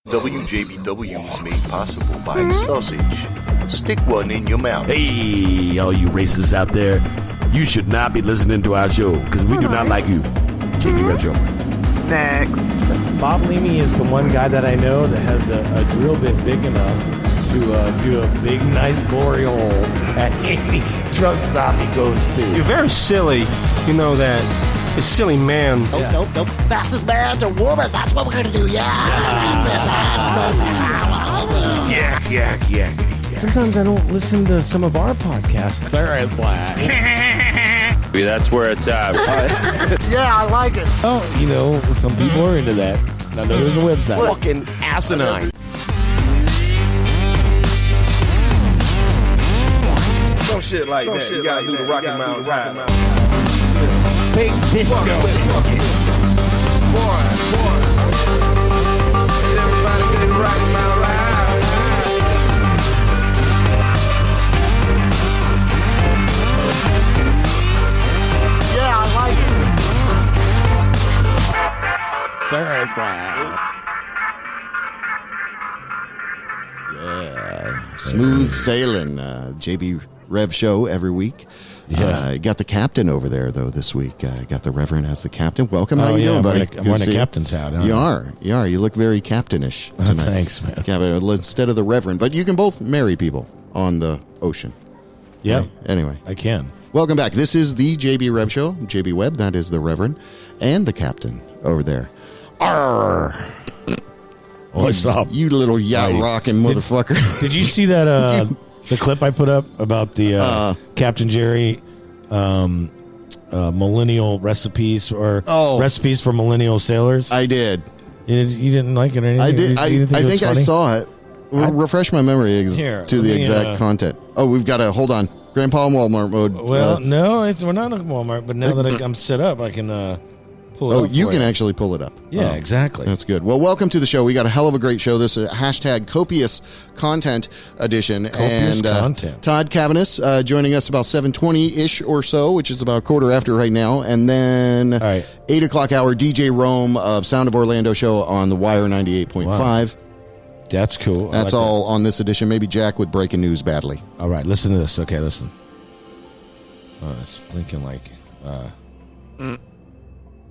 WJBW is made possible by sausage. Stick one in your mouth. Hey, all you racists out there, you should not be listening to our show because we do not like you. JB Show. Next. Bob Leamy is the one guy that I know that has a drill bit big enough to do a big, nice, glory hole at any truck stop he goes to. You're very silly. You know that. It's silly, man. Nope. Fastest man to woman. That's what we're going to do. Yeah. Sometimes I don't listen to some of our podcasts. Maybe that's where it's at. Yeah, I like it. Oh, you know, some people are into that. Now, there's a website. Fucking asinine. Some shit like that. You gotta do the Rocky Mountain Ride. Big disco. Boy. Everybody get the Rocky Mountain Ride. Yeah, I like Yeah, smooth sailing. JB Rev Show every week. Yeah. Got the captain over there, though, this week. Got the Reverend as the captain. Welcome. How you doing, buddy? I'm wearing a captain's hat. You are. You look very captainish tonight. Thanks, man. Instead of the Reverend. But you can both marry people on the ocean. Yeah. Right? Anyway. I can. Welcome back. This is the JB Rev Show. JB Webb, that is the Reverend, and the captain over there. Arr! What's up? You little yacht rocking motherfucker. Did you see that the clip I put up about the Captain Jerry millennial recipes or recipes for millennial sailors? I did. You didn't like it or anything? I did. You I think I saw it. Refresh my memory Here, to the exact content. Oh, we've got to hold on. Grandpa in Walmart mode. Well, no, we're not at Walmart. But now that I'm set up, I can pull it up. Oh, you can actually pull it up. Yeah, exactly. That's good. Well, welcome to the show. We got a hell of a great show. This is hashtag copious content edition. Copious content. Todd Cavanis joining us about 7:20-ish or so, which is about quarter after right now. And then 8 o'clock hour, DJ Rome of Sound of Orlando show on the Wire 98.5. Wow. That's cool. That's like all on this edition. Maybe Jack with breaking news badly. All right, listen to this. Okay, listen. Oh, it's blinking like...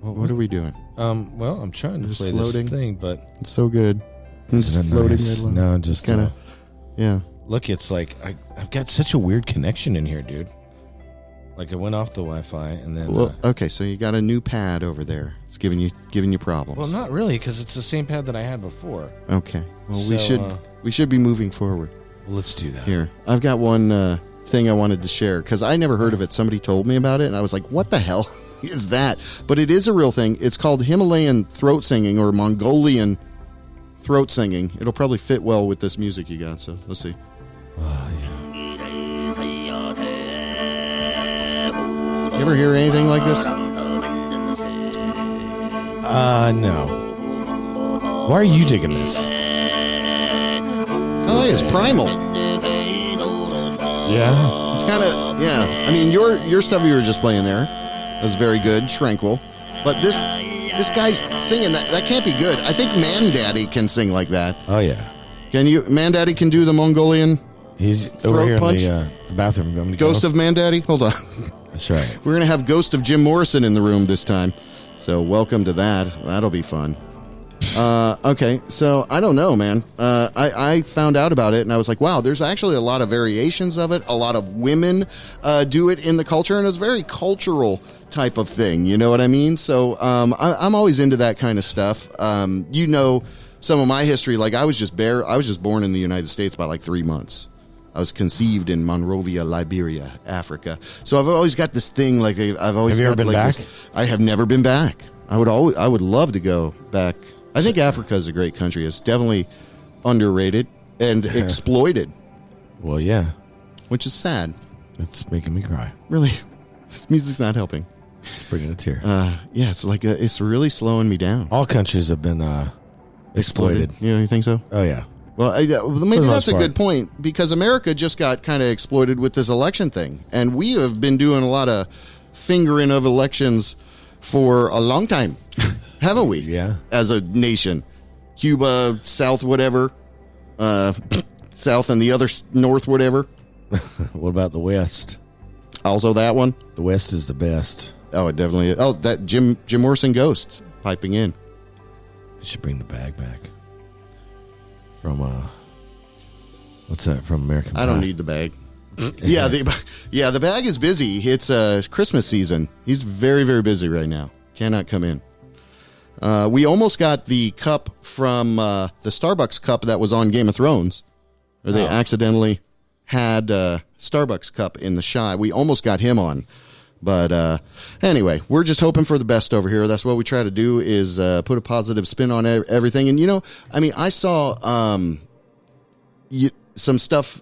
What are we doing? Well, I'm trying to just play floating. This thing, but... It's so good. It's floating. Nice? No, just... kind of... yeah. Look, it's like... I've got such a weird connection in here, dude. Like, I went off the Wi-Fi, and then... Well, okay, so you got a new pad over there. It's giving you problems. Well, not really, because it's the same pad that I had before. Okay. Well, we should be moving forward. Well, let's do that. Here, I've got one thing I wanted to share, because I never heard of it. Somebody told me about it, and I was like, what the hell is that? But it is a real thing. It's called Himalayan throat singing or Mongolian throat singing. It'll probably fit well with this music you got, so let's see. Oh, yeah. You ever hear anything like this? No. Why are you digging this? Oh, it's primal. Yeah. It's kind of, yeah. I mean, your stuff you were just playing there was very good, tranquil. But this guy's singing that can't be good. I think Man Daddy can sing like that. Oh, yeah. Can you? Man Daddy can do the Mongolian He's throat over here punch? in the bathroom. You want me to Ghost go? of Man Daddy? Hold on. That's right. We're going to have Ghost of Jim Morrison in the room this time. So welcome to that. That'll be fun. Okay, so I don't know, man. I found out about it, and I was like, wow, there's actually a lot of variations of it. A lot of women do it in the culture, and it's a very cultural type of thing. You know what I mean? So I'm always into that kind of stuff. You know some of my history. Like, I was just born in the United States by like 3 months. I was conceived in Monrovia, Liberia, Africa. So I've always got this thing. Like, I've always. Have you ever been back? I have never been back. I would love to go back. I think Africa is a great country. It's definitely underrated and exploited. Well, yeah. Which is sad. It's making me cry. Really, music's not helping. It's bringing a tear. Yeah, it's like it's really slowing me down. All countries have been exploited. You think so? Oh yeah. Well, maybe that's a good point, because America just got kind of exploited with this election thing, and we have been doing a lot of fingering of elections for a long time, haven't we? Yeah. As a nation. Cuba, South, whatever, South and the other North, whatever. What about the West? Also that one. The West is the best. Oh, it definitely is. Oh, that Jim Morrison Ghosts piping in. You should bring the bag back. From, what's that? From American Pie. I don't need the bag. Yeah, the bag is busy. It's Christmas season. He's very, very busy right now. Cannot come in. We almost got the cup from the Starbucks cup that was on Game of Thrones. Or they accidentally had Starbucks cup in the shot. We almost got him on. But anyway, we're just hoping for the best over here. That's what we try to do is put a positive spin on everything. And, you know, I mean, I saw some stuff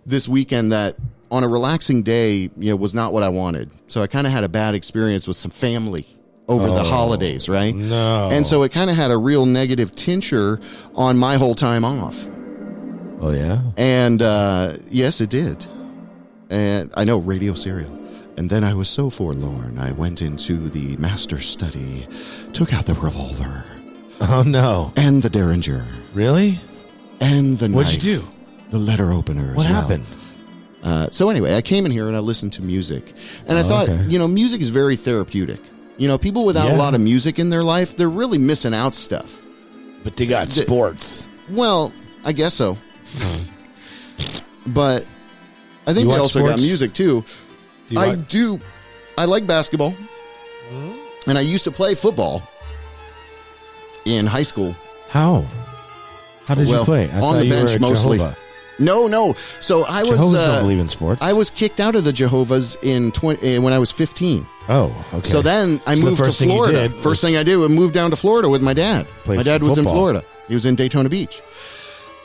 this weekend that on a relaxing day, you know, was not what I wanted. So I kind of had a bad experience with some family over the holidays, right? No. And so it kind of had a real negative tincture on my whole time off. Oh, yeah? And yes, it did. And I know, radio serial. And then I was so forlorn, I went into the master's study, took out the revolver. Oh, no. And the derringer. Really? And the knife. What'd you do? The letter opener What as well. happened? So anyway, I came in here and I listened to music. And I thought, okay. you know, music is very therapeutic. You know, people without a lot of music in their life, they're really missing out stuff. But they got sports. Well, I guess so. But I think You they watch also got sports? music too. I watch- do. I like basketball. And I used to play football in high school. How? How did you play? I on thought the you bench were a mostly. Jehovah. No. So I was. Jehovah's don't believe in sports. I was kicked out of the Jehovah's when I was 15. Oh, okay. So then I So the moved to first thing you Florida. did First was- thing I did was move down to Florida with my dad. Played My dad some was in football. Florida. He was in Daytona Beach.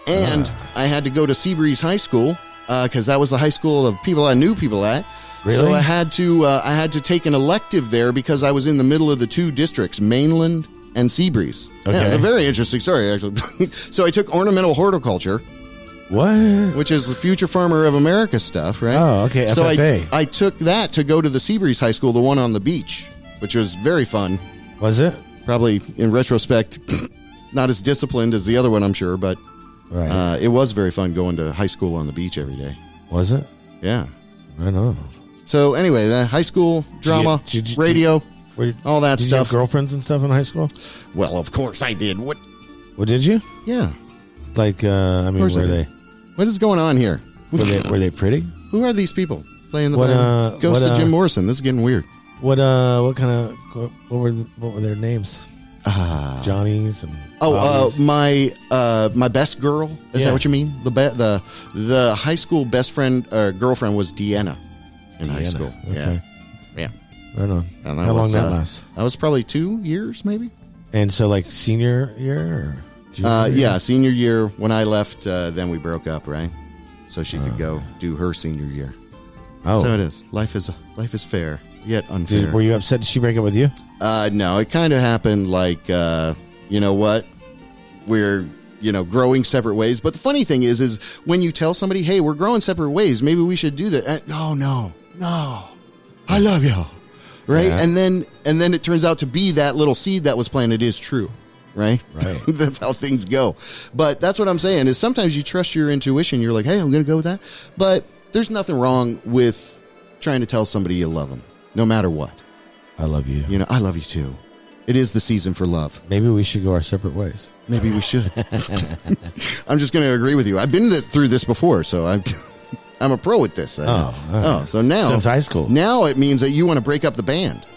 And I had to go to Seabreeze High School because that was the high school of people I knew people at. Really? So I had to take an elective there because I was in the middle of the two districts, Mainland and Seabreeze. Okay. Yeah, a very interesting story, actually. So I took ornamental horticulture, What? which is the Future Farmer of America stuff, right? Oh, okay, So FFA. I took that to go to the Seabreeze High School, the one on the beach, which was very fun. Was it? Probably, in retrospect, not as disciplined as the other one, I'm sure, but Right. it was very fun going to high school on the beach every day. Was it? Yeah. I know. So anyway, the high school drama, Did you- radio, all that Did you have stuff. girlfriends and stuff in high school? Well, of course I did. What? Well, did you? Yeah. Like, I mean, course I were did. they What is going on here? were they pretty? Who are these people playing the What, band? Ghost what, of Jim Morrison. This is getting weird. What kind of what were their names? Johnny's and Bobby's? my best girl. Is Yeah. that what you mean? The high school best friend girlfriend was Deanna in high Deanna. school. Okay. Yeah. Right on. And How long that lasts? I was probably 2 years, maybe. And so, like senior year or junior year? Yeah, senior year. When I left, then we broke up, right? So she could go do her senior year. Oh, So it is. Life is fair, yet unfair. were you upset? Did she break up with you? No, it kind of happened like, you know what? We're, growing separate ways. But the funny thing is when you tell somebody, hey, we're growing separate ways, maybe we should do that. No. I love you. Right? Yeah. And then it turns out to be that little seed that was planted is true. Right? Right. That's how things go. But that's what I'm saying is sometimes you trust your intuition. You're like, hey, I'm going to go with that. But there's nothing wrong with trying to tell somebody you love them, no matter what. I love you. I love you too. It is the season for love. Maybe we should go our separate ways. Maybe we should. I'm just going to agree with you. I've been through this before, so I'm a pro at this. So now Since high school. Now it means that you want to break up the band.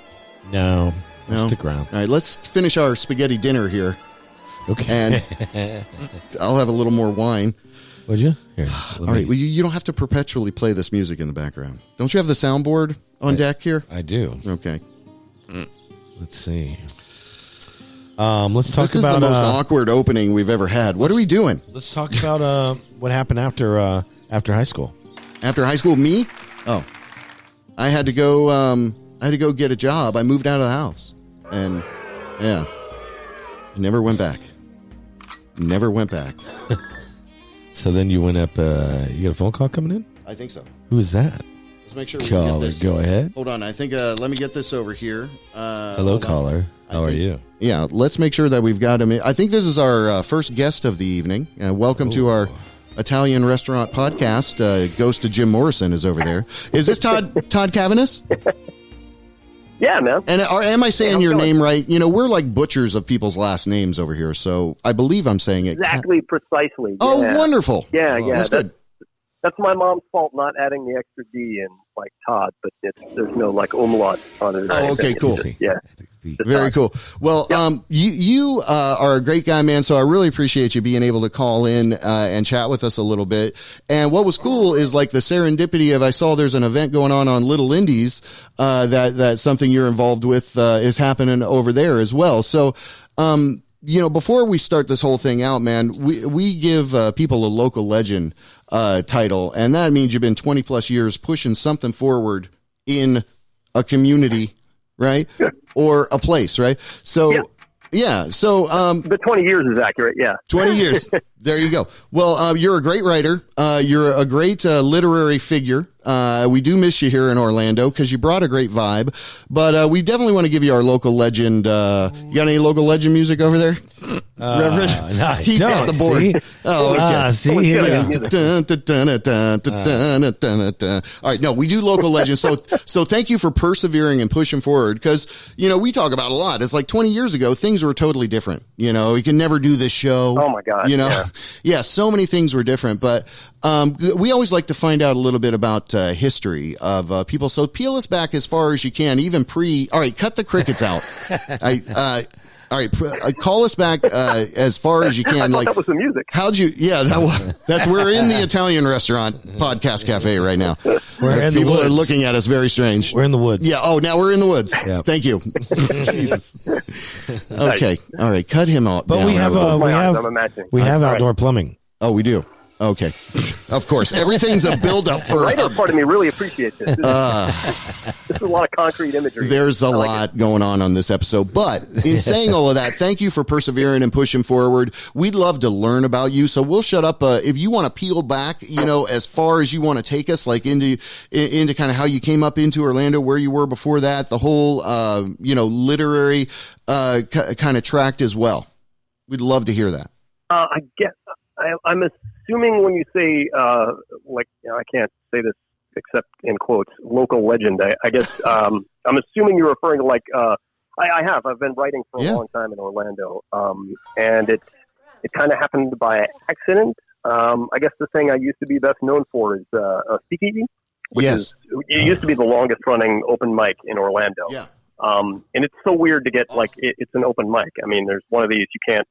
No, No? stick around. All right, let's finish our spaghetti dinner here, Okay. and I'll have a little more wine. Would you? Here, All right, well, you don't have to perpetually play this music in the background. Don't you have the soundboard on deck here? I do. Okay. Let's see. Let's talk This is about the most awkward opening we've ever had. What are we doing? let's talk about what happened after high school. After high school, me? Oh, I had to go. I had to go get a job. I moved out of the house, and yeah, never went back. Never went back. So then you went up. You got a phone call coming in. I think so. Who is that? Let's make sure we can get Caller, this. go ahead. Hold on. I think. Let me get this over here. Hello, hold on. caller. How are you? Yeah, let's make sure that we've got him. I think this is our first guest of the evening. Welcome to our Italian restaurant podcast. Ghost of Jim Morrison is over there. Is this Todd Cavanis? Yeah, man. And am I saying your name right? You know, we're like butchers of people's last names over here, so I believe I'm saying it exactly, precisely. Oh, yeah. wonderful. Yeah, That's good. That's my mom's fault not adding the extra D in like Todd, but there's no like umlaut on it. Oh, okay, cool. Yeah. Very cool. Well, you are a great guy, man. So I really appreciate you being able to call in and chat with us a little bit. And what was cool is like the serendipity of I saw there's an event going on Little Indies that's something you're involved with is happening over there as well. So, you know, before we start this whole thing out, man, we give people a local legend title, and that means you've been 20 plus years pushing something forward in a community, right? Or a place, right? So, the 20 years is accurate, 20 years. There you go. Well, you're a great writer. You're a great literary figure. We do miss you here in Orlando because you brought a great vibe. But we definitely want to give you our local legend. You got any local legend music over there, Reverend? Nice. He's got the board. See? Oh, okay. See, here we go. All right, no, we do local legends. So thank you for persevering and pushing forward because, you know, we talk about a lot. It's like 20 years ago, things were totally different. You know, you can never do this show. Oh, my God. You know, yeah, so many things were different. But we always like to find out a little bit about history of people. So peel us back as far as you can, even all right, cut the crickets out. All right, call us back as far as you can. Like that was the music. How'd you? Yeah, we're in the Italian restaurant podcast cafe right now. People are looking at us very strange. We're in the woods. Yeah. Oh, now we're in the woods. Yeah. Thank you. Jesus. Okay. All right. Cut him off. But we have outdoor plumbing. Oh, we do. Okay. Of course. Everything's a build-up for... The writer part of me really appreciates this. This is a lot of concrete imagery. There's a lot going on this episode. But in saying all of that, thank you for persevering and pushing forward. We'd love to learn about you. So we'll shut up. If you want to peel back, you know, as far as you want to take us, like into kind of how you came up into Orlando, where you were before that, the whole, literary kind of tract as well. We'd love to hear that. I guess... I'm assuming when you say, I can't say this except in quotes, local legend, I guess I'm assuming you're referring to like, I've been writing for a long time in Orlando, and it kind of happened by accident. I guess the thing I used to be best known for is a speakeasy, which it used to be the longest running open mic in Orlando. Yeah. And it's so weird to get it's an open mic. I mean, there's one of these you can't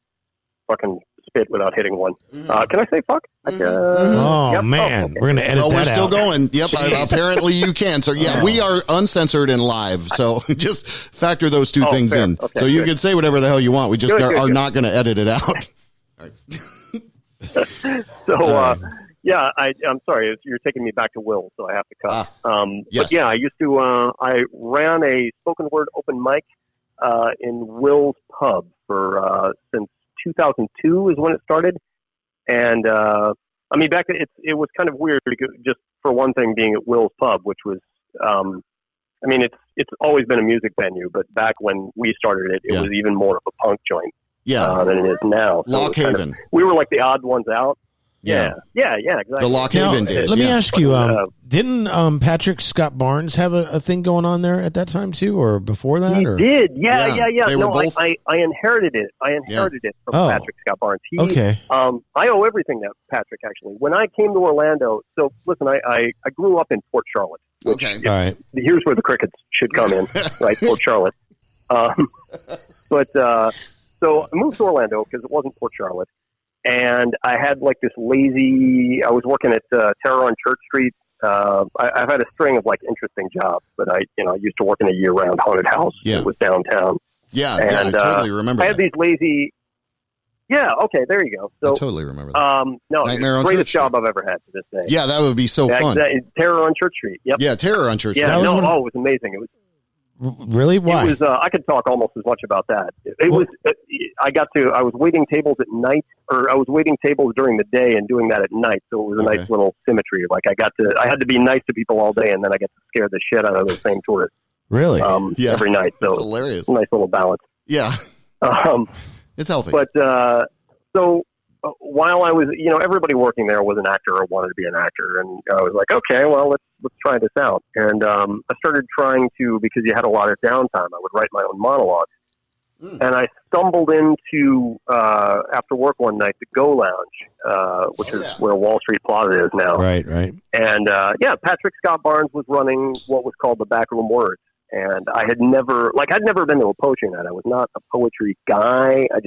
fucking spit without hitting one. Can I say fuck? Man, okay. we're gonna edit that we're still out. Going. Yep, apparently you can. So we are uncensored and live. So just factor those two things in. Okay, so you can say whatever the hell you want. We just are not going to edit it out. All right. So I'm sorry. You're taking me back to Will, so I have to cut. Yes. But yeah, I used to. I ran a spoken word open mic in Will's Pub for since 2002 is when it started, and I mean back then it was kind of weird just for one thing being at Will's Pub, which was I mean it's always been a music venue, but back when we started it was even more of a punk joint than it is now. So Lock Haven. We were like the odd ones out. Yeah, exactly. The Lock Haven days. Let me ask you, didn't Patrick Scott Barnes have a thing going on there at that time too, or before that? He did. Yeah. They were No, both... I inherited it. I inherited it from Patrick Scott Barnes. I owe everything to Patrick, actually. When I came to Orlando, so listen, I grew up in Port Charlotte. Okay. All right. Here's where the crickets should come in, right? Port Charlotte. So I moved to Orlando because it wasn't Port Charlotte. And I had like this I was working at Terror on Church Street. I've had a string of like interesting jobs, but I used to work in a year-round haunted house. It was downtown. Yeah, I totally remember. I had these lazy. Yeah. Okay. There you go. So I totally remember that. No, it's the greatest job I've ever had to this day. Yeah, that would be so fun. Terror on Church Street. Yep. Yeah, Terror on Church Street. Yeah. It was amazing. It was. Really? Why? It was, I could talk almost as much about that. I was waiting tables at night, or I was waiting tables during the day and doing that at night. So it was a nice little symmetry. Like I had to be nice to people all day, and then I get to scare the shit out of those same tourists. Really? Every night. So hilarious. Nice little balance. Yeah. Um, It's healthy. but so while I was, everybody working there was an actor or wanted to be an actor, and I was like, okay, well, let's try this out. And I started trying to, because you had a lot of downtime, I would write my own monologues. And I stumbled into, after work one night, the Go Lounge, which is where Wall Street Plaza is now. Right. And, Patrick Scott Barnes was running what was called the Backroom Words. And I'd never been to a poetry night. I was not a poetry guy. I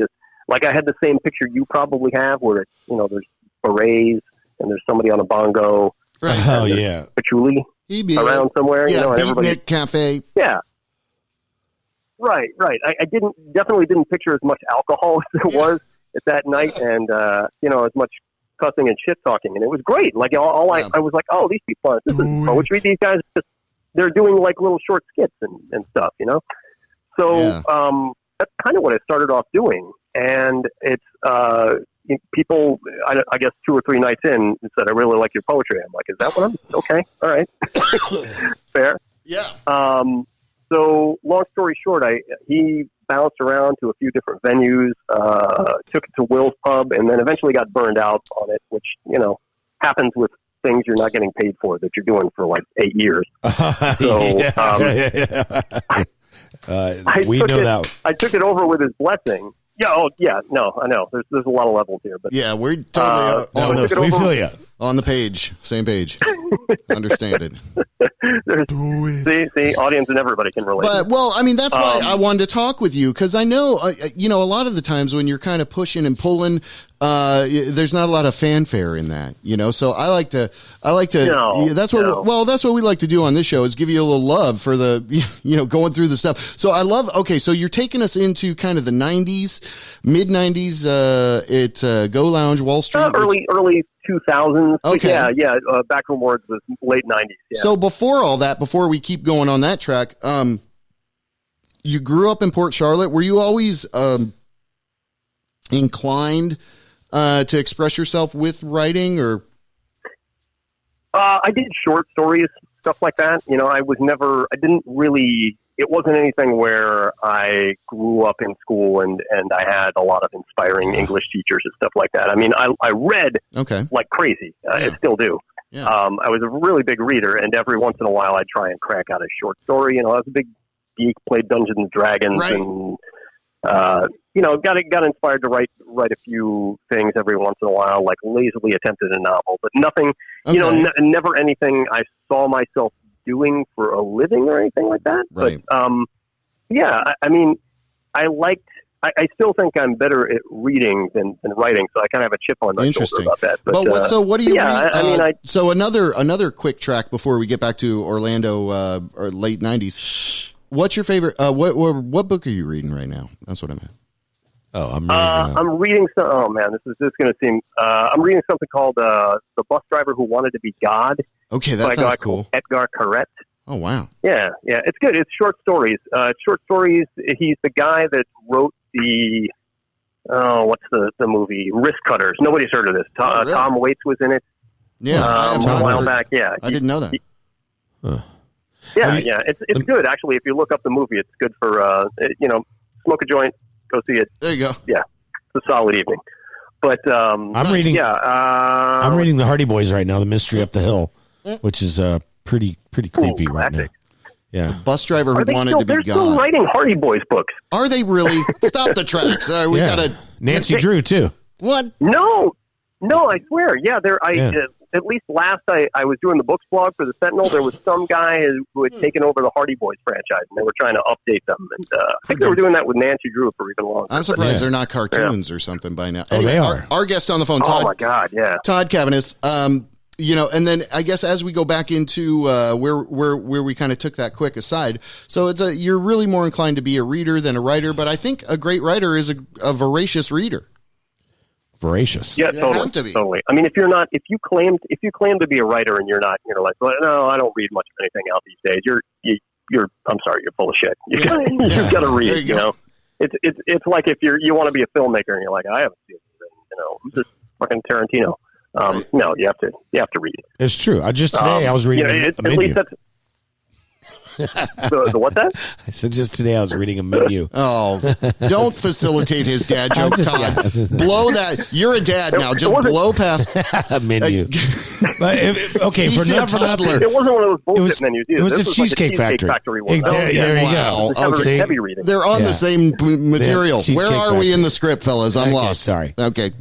had the same picture you probably have where, there's berets and there's somebody on a bongo. Right. Oh, yeah. Patchouli around somewhere. Yeah, and everybody. Beatnik Cafe. Yeah. Right. I definitely didn't picture as much alcohol as there was at that night, and as much cussing and shit talking, and it was great. Like I was like, oh, these people, this is poetry. These guys, they're doing like little short skits and stuff, So that's kind of what I started off doing, and it's people. I guess 2 or 3 nights in said, I really like your poetry. I'm like, is that what I'm? Okay, all right, fair. Yeah. So long story short, he bounced around to a few different venues, took it to Will's Pub, and then eventually got burned out on it, which, happens with things you're not getting paid for that you're doing for like 8 years. So we know that. I took it over with his blessing. Yeah, no, I know. There's a lot of levels here, but yeah, we're totally we feel you. On the page, same page. Understand it. See, audience and everybody can relate. But that's why I wanted to talk with you, because I know, a lot of the times when you're kind of pushing and pulling, there's not a lot of fanfare in that, So I like to. That's what we like to do on this show, is give you a little love for the, going through the stuff. So I love. Okay, so you're taking us into kind of the '90s, mid '90s. At Go Lounge, Wall Street, early 2000s. Okay. Yeah. Backroom Words was late 90s. Yeah. So before all that, before we keep going on that track, you grew up in Port Charlotte. Were you always inclined to express yourself with writing, or? I did short stories, stuff like that. It wasn't anything where I grew up in school and I had a lot of inspiring English teachers and stuff like that. I mean, I read like crazy. I still do. Yeah. I was a really big reader, and every once in a while I'd try and crack out a short story. I was a big geek, played Dungeons and Dragons, and got inspired to write a few things every once in a while, like lazily attempted a novel, but nothing, never anything I saw myself doing for a living or anything like that. Right. But I still think I'm better at reading than writing, so I kind of have a chip on my shoulder about that. But what do you read? So another quick track before we get back to Orlando, or late 90s. What's your favorite? What book are you reading right now? That's what I meant. Oh, I'm reading some. Oh man, this is just going to seem. I'm reading something called "The Bus Driver Who Wanted to Be God." Okay, that sounds cool. Edgar Carret. Oh wow. Yeah, it's good. It's short stories. He's the guy that wrote the. What's the movie? Risk Cutters. Nobody's heard of this. Really? Tom Waits was in it. Yeah, a while back. Yeah, I didn't know that. It's good actually. If you look up the movie, it's good for smoke a joint. Go see it. There you go. Yeah, it's a solid evening. But I'm reading. I'm reading the Hardy Boys right now, The Mystery Up the Hill, which is pretty creepy right now. Yeah, the bus driver who wanted to be They're God. still writing Hardy Boys books. Are they really? Stop the tracks. We gotta. Nancy Drew too. What? No, I swear. Yeah, at least last I was doing the books blog for the Sentinel, there was some guy who had taken over the Hardy Boys franchise, and they were trying to update them. And I think they were doing that with Nancy Drew for even longer. I'm surprised they're not cartoons or something by now. They are. Our guest on the phone, Todd. Oh, my God, yeah. Todd Cavanis. And then I guess as we go back into where we kind of took that quick aside, so you're really more inclined to be a reader than a writer, but I think a great writer is a voracious reader. Voracious. Yeah, totally. I mean, if you claim to be a writer and you're not, you're like, well, no, I don't read much of anything out these days. I'm sorry, you're full of shit. You've got to read. You know, it's like if you want to be a filmmaker and you're like, I haven't seen it. Who's this fucking Tarantino? No, you have to read. It's true. I was reading. At least that's. The what that? I said just today I was reading a menu. Oh, don't facilitate his dad joke, Todd. Blow that. You're a dad now. Just blow past. A menu. Okay, He's a toddler. It wasn't one of those bullshit It was- menus either. it was This the like Cheesecake Factory. one. There you go. Heavy, See? heavy reading. They're on the same material. Yeah, Where Cheesecake are we Factory. in the script, fellas? I'm Okay, lost. sorry. Okay.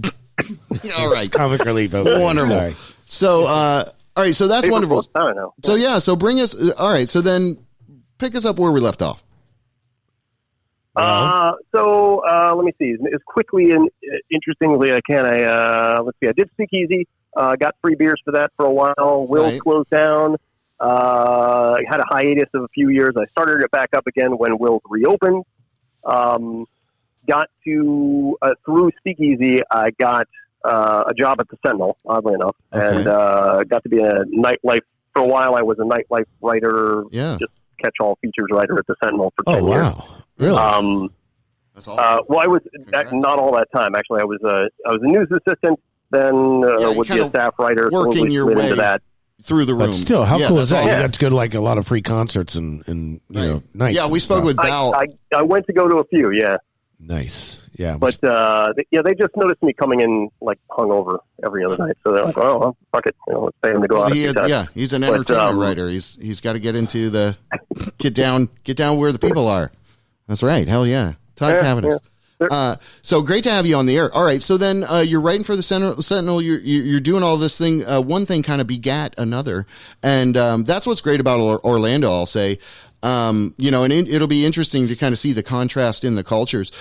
All right. Comic relief. Over there. Wonderful. Sorry. So, all right. So that's wonderful. I don't know. So yeah. So bring us. All right. So then, pick us up where we left off. Let me see as quickly and interestingly I can. Let's see. I did Speakeasy. Got free beers for that for a while. Will's Right. closed down. Had a hiatus of a few years. I started it back up again when Will's reopened. Got to through Speakeasy. I got a job at the Sentinel, oddly enough, and got to be a nightlife for a while. I was a nightlife writer. Yeah. Just catch-all features writer at the Sentinel for 10 years. Wow. Really? That's awesome. Well, I was Congrats. not all that time. Actually, I was a news assistant. Then you would be kinda a staff writer. working slowly your slid way into that. Through the room. But still, how Yeah, cool is that's that? awesome. You got to go to like a lot of free concerts and nights. Yeah, we and spoke stuff. with Val. I went to go to a few, yeah. Nice. Yeah. But they just noticed me coming in like hungover every other night. So they're like, "Oh, well, fuck it, let's pay him to go out." He's an entertainment writer. He's got to get into the get down where the people are. That's right. Hell yeah, Todd Cavanis. So great to have you on the air. All right, so then you're writing for the Sentinel. You're doing all this thing. One thing kind of begat another, and that's what's great about Orlando. I'll say, and it'll be interesting to kind of see the contrast in the cultures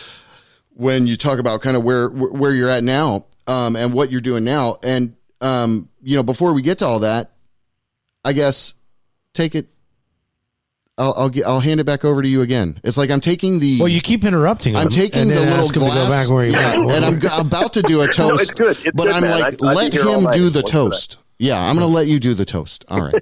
when you talk about kind of where you're at now, and what you're doing now. And before we get to all that, I guess take it. I'll hand it back over to you again. It's like I'm taking the. Well, you keep interrupting him. I'm taking and the then little ask him to glass, go back where he went. and I'm about to do a toast. No, it's good. It's but good, I'm man. like, I'd be let here all him night do if the it wasn't for toast. Yeah, I'm going to let you do the toast. All right.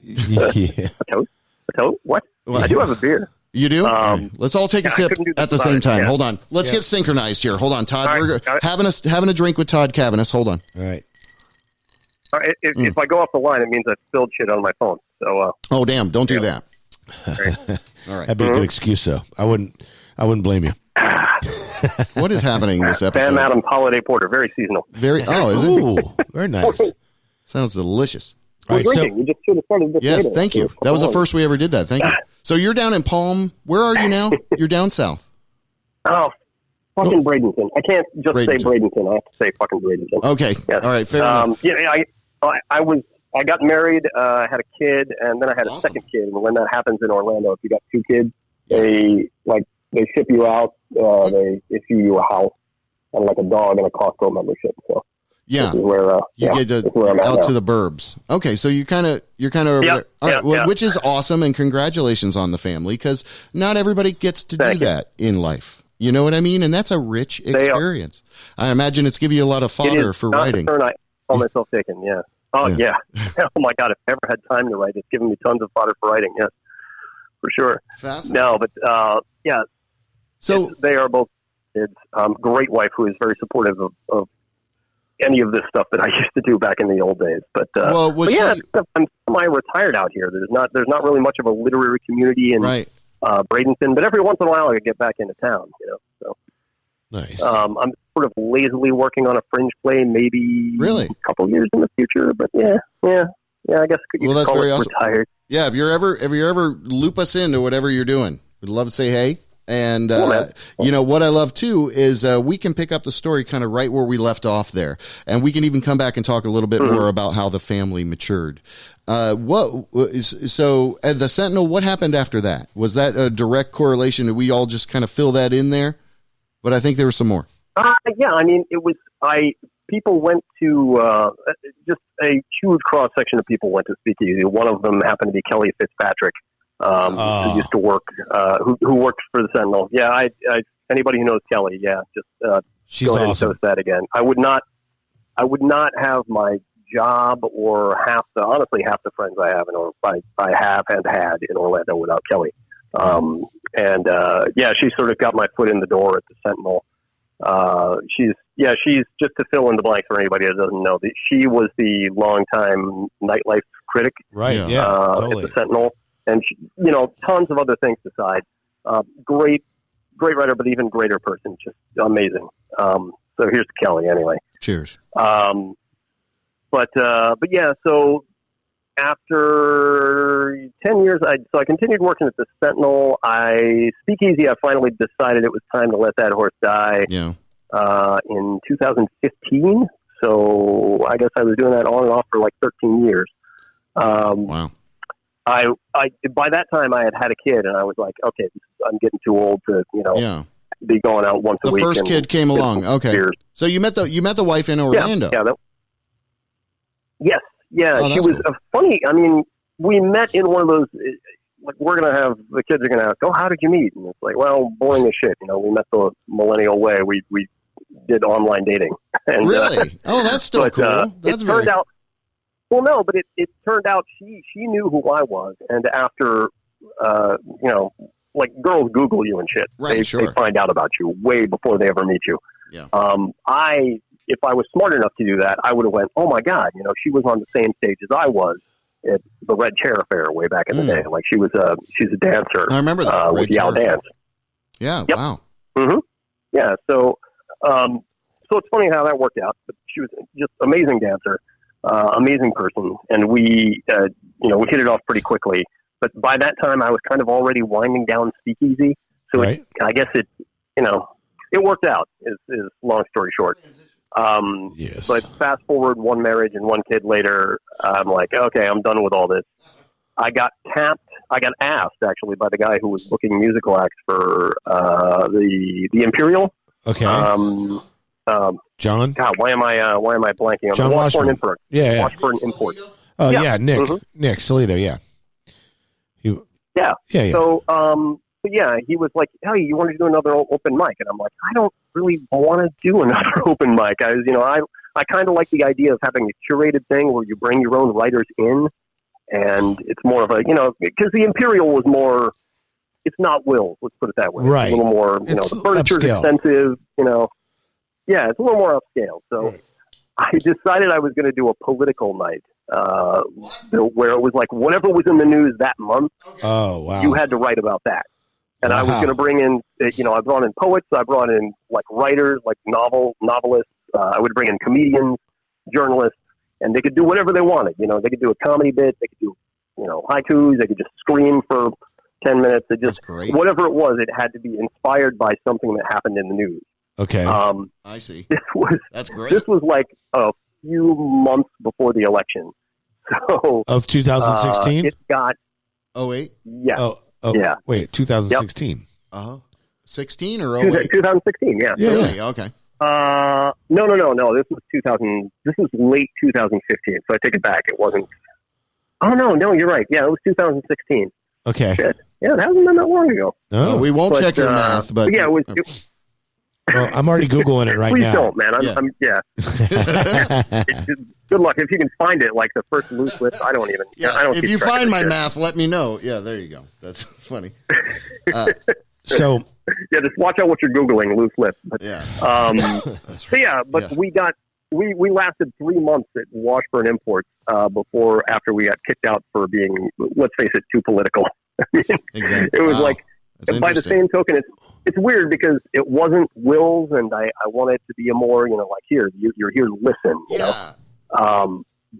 Yeah. A toast? What? I do have a beer. You do? All right. Let's all take a I sip couldn't do this at the same without it, time. yeah. Hold on. Let's get synchronized here. Hold on, Todd. All right, We're got it. having a drink with Todd Cavanis. Hold on. All right. All right, if I go off the line, it means I spilled shit on my phone. So. Oh, damn. Don't do that. All right. That'd be a good excuse, though. I wouldn't blame you. What is happening this episode? Sam Adams Holiday Porter, very seasonal. Oh, is it? Ooh, very nice. Sounds delicious. All We're right, so drinking. We just should have started this Yes, later. thank you. That was the first we ever did that. Thank you. So you're down in Palm. Where are you now? You're down south. Oh, fucking Bradenton. I can't just say Bradenton. I have to say fucking Bradenton. Okay. Yes. All right. Fair enough. Yeah, I got married, I had a kid, and then I had a second kid. And when that happens in Orlando, if you got two kids, they ship you out. They issue you a house and like a dog and a Costco membership. So Yeah. this is where You get this is where I'm at out now. to the burbs. Okay, so you're kind of over there. All right, well, which is awesome, and congratulations on the family, because not everybody gets to Thank do you. that in life. You know what I mean? And that's a rich experience. I imagine it's giving you a lot of fodder for writing. I call myself taken. Yeah. Oh yeah. Oh my God! If I ever had time to write, it's given me tons of fodder for writing. Yes, for sure. Fascinating. No, but yeah. So they are both kids. Great wife who is very supportive of any of this stuff that I used to do back in the old days. But I'm semi-retired out here. There's not really much of a literary community in Bradenton, but every once in a while I get back into town. So nice. I'm sort of lazily working on a fringe play, maybe a couple years in the future. But yeah. I guess you could that's call very it awesome. retired. Yeah, if you ever loop us into whatever you're doing, we'd love to say hey. And, what I love too is, we can pick up the story kind of right where we left off there. And we can even come back and talk a little bit more about how the family matured. So at the Sentinel, what happened after that? Was that a direct correlation? Did we all just kind of fill that in there? But I think there was some more. Yeah, I mean, people went to, just a huge cross section of people went to Speakeasy. One of them happened to be Kelly Fitzpatrick. Who used to work, who worked for the Sentinel. Yeah, I anybody who knows Kelly, just she's go ahead awesome. and toast that again. I would not have my job or half the friends I have had in Orlando without Kelly. She sort of got my foot in the door at the Sentinel. She's just to fill in the blanks for anybody that doesn't know. She was the longtime nightlife critic, right? at Totally. the Sentinel. and she, tons of other things aside. Great writer, but even greater person, just amazing. So here's to Kelly anyway. Cheers. But yeah, so after 10 years, I continued working at the Sentinel. Speakeasy, I finally decided it was time to let that horse die. Yeah. In 2015. So I guess I was doing that on and off for like 13 years. Wow. I by that time I had a kid, and I was like, okay, I'm getting too old to be going out once a week. The first kid came along. Okay. Beers. So you met the wife in Orlando. Yes. Yeah. Oh, she was cool. funny. I mean, we met in one of those, like, the kids are going to ask, oh, how did you meet? And it's like, well, boring as shit. We met the millennial way. We did online dating. And, really? That's still cool. That's it turned out, well, no, but it turned out she knew who I was. And after, like girls Google you and shit. Right, they find out about you way before they ever meet you. Yeah. If I was smart enough to do that, I would have went, oh my God, she was on the same stage as I was at the Red Chair Affair way back in the day. Like she's a dancer. I remember that with Yao Dance. Yeah. Yep. Wow. Mm-hmm. Yeah. So it's funny how that worked out. But she was just amazing dancer, amazing person, and we hit it off pretty quickly. But by that time, I was kind of already winding down Speakeasy. So right. I guess it worked out. Is long story short. Yes. But fast forward one marriage and one kid later, I'm like, okay, I'm done with all this. I got asked actually by the guy who was booking musical acts for the Imperial. Okay. John. God, why am I blanking on John Washburn Import? Yeah. Washburn Import. Oh yeah, Nick. Mm-hmm. Nick Salito. Yeah. Yeah. So, but yeah, he was like, "Hey, you want to do another open mic?" And I'm like, "I don't really want to do another open mic." I kind of like the idea of having a curated thing where you bring your own writers in, and it's more of a because the Imperial was more. It's not Will's. Let's put it that way. Right. It's a little more. It's The furniture's upscale. expensive. Yeah, it's a little more upscale. So right. I decided I was going to do a political night. Where it was like whatever was in the news that month, Oh wow. you had to write about that. And I was Wow. going to bring in, I brought in poets, I brought in like writers, like novelists. I would bring in comedians, journalists, and they could do whatever they wanted. They could do a comedy bit, they could do, haikus, they could just scream for 10 minutes. It just That's great. whatever it was, it had to be inspired by something that happened in the news. Okay. I see. That's great. This was like a few months before the election. So of 2016. it got 08? yeah. Oh yeah. Wait, 2016. 16 or 08? 2016. Yeah. Yeah. Really? Okay. No. This was 2000. This was late 2015. So I take it back. It wasn't. Oh no, you're right. Yeah, it was 2016. Okay. Shit. Yeah, that hasn't been that long ago. Oh, We won't But, check your math, but yeah, it was. well, I'm already googling it right Please now. don't, man. Yeah. Good luck if you can find it. Like the first loose list, I don't even. yeah, I don't. if keep you track of find this my shit. math, let me know. Yeah, there you go. That's funny. So Yeah, just watch out what you're googling. Loose lips. But, Yeah. So yeah, but Yeah. we lasted 3 months at Washburn Imports after we got kicked out for being, let's face it, too political. Exactly. It was Wow. like, That's by the interesting. same token, it's weird because it wasn't Will's, and I wanted to be a more, like, here, you're here to listen, Yeah.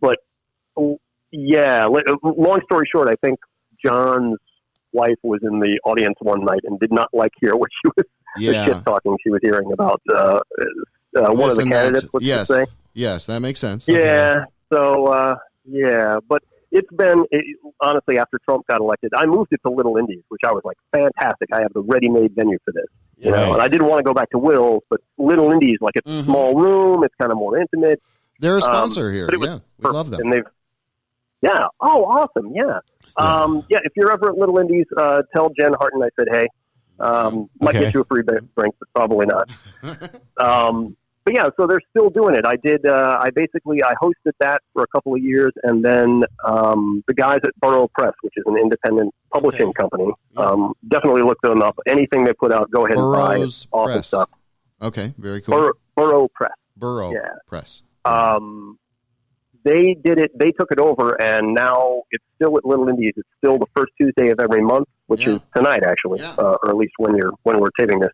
But yeah, long story short, I think John's wife was in the audience one night and did not hear what she was the Yeah. shit talking she was hearing about one of the Listen, candidates. Let's yes. just say. Yes, that makes sense. Yeah. So yeah, but it's been honestly after Trump got elected, I moved it to Little Indies, which I was like, fantastic. I have the ready-made venue for this. Right. And I didn't want to go back to Will's, but Little Indies, like it's a small room, it's kind of more intimate. They're a sponsor here. but it was Yeah, we perfect. love them. And yeah. Oh, awesome. Yeah. Yeah. If you're ever at Little Indies, tell Jen Harton I said, hey, might Okay. get you a free drink, but probably not. But yeah, so they're still doing it. I hosted that for a couple of years, and then the guys at Burrow Press, which is an independent publishing company, definitely look them up. Anything they put out, go ahead and buy. Burroughs It's awesome Press. stuff. Okay, very cool. Burrow Press. Burrow Yeah. Press. they did it. They took it over, and now it's still at Little Indies. It's still the first Tuesday of every month, which is tonight, actually, or at least when we're taping this.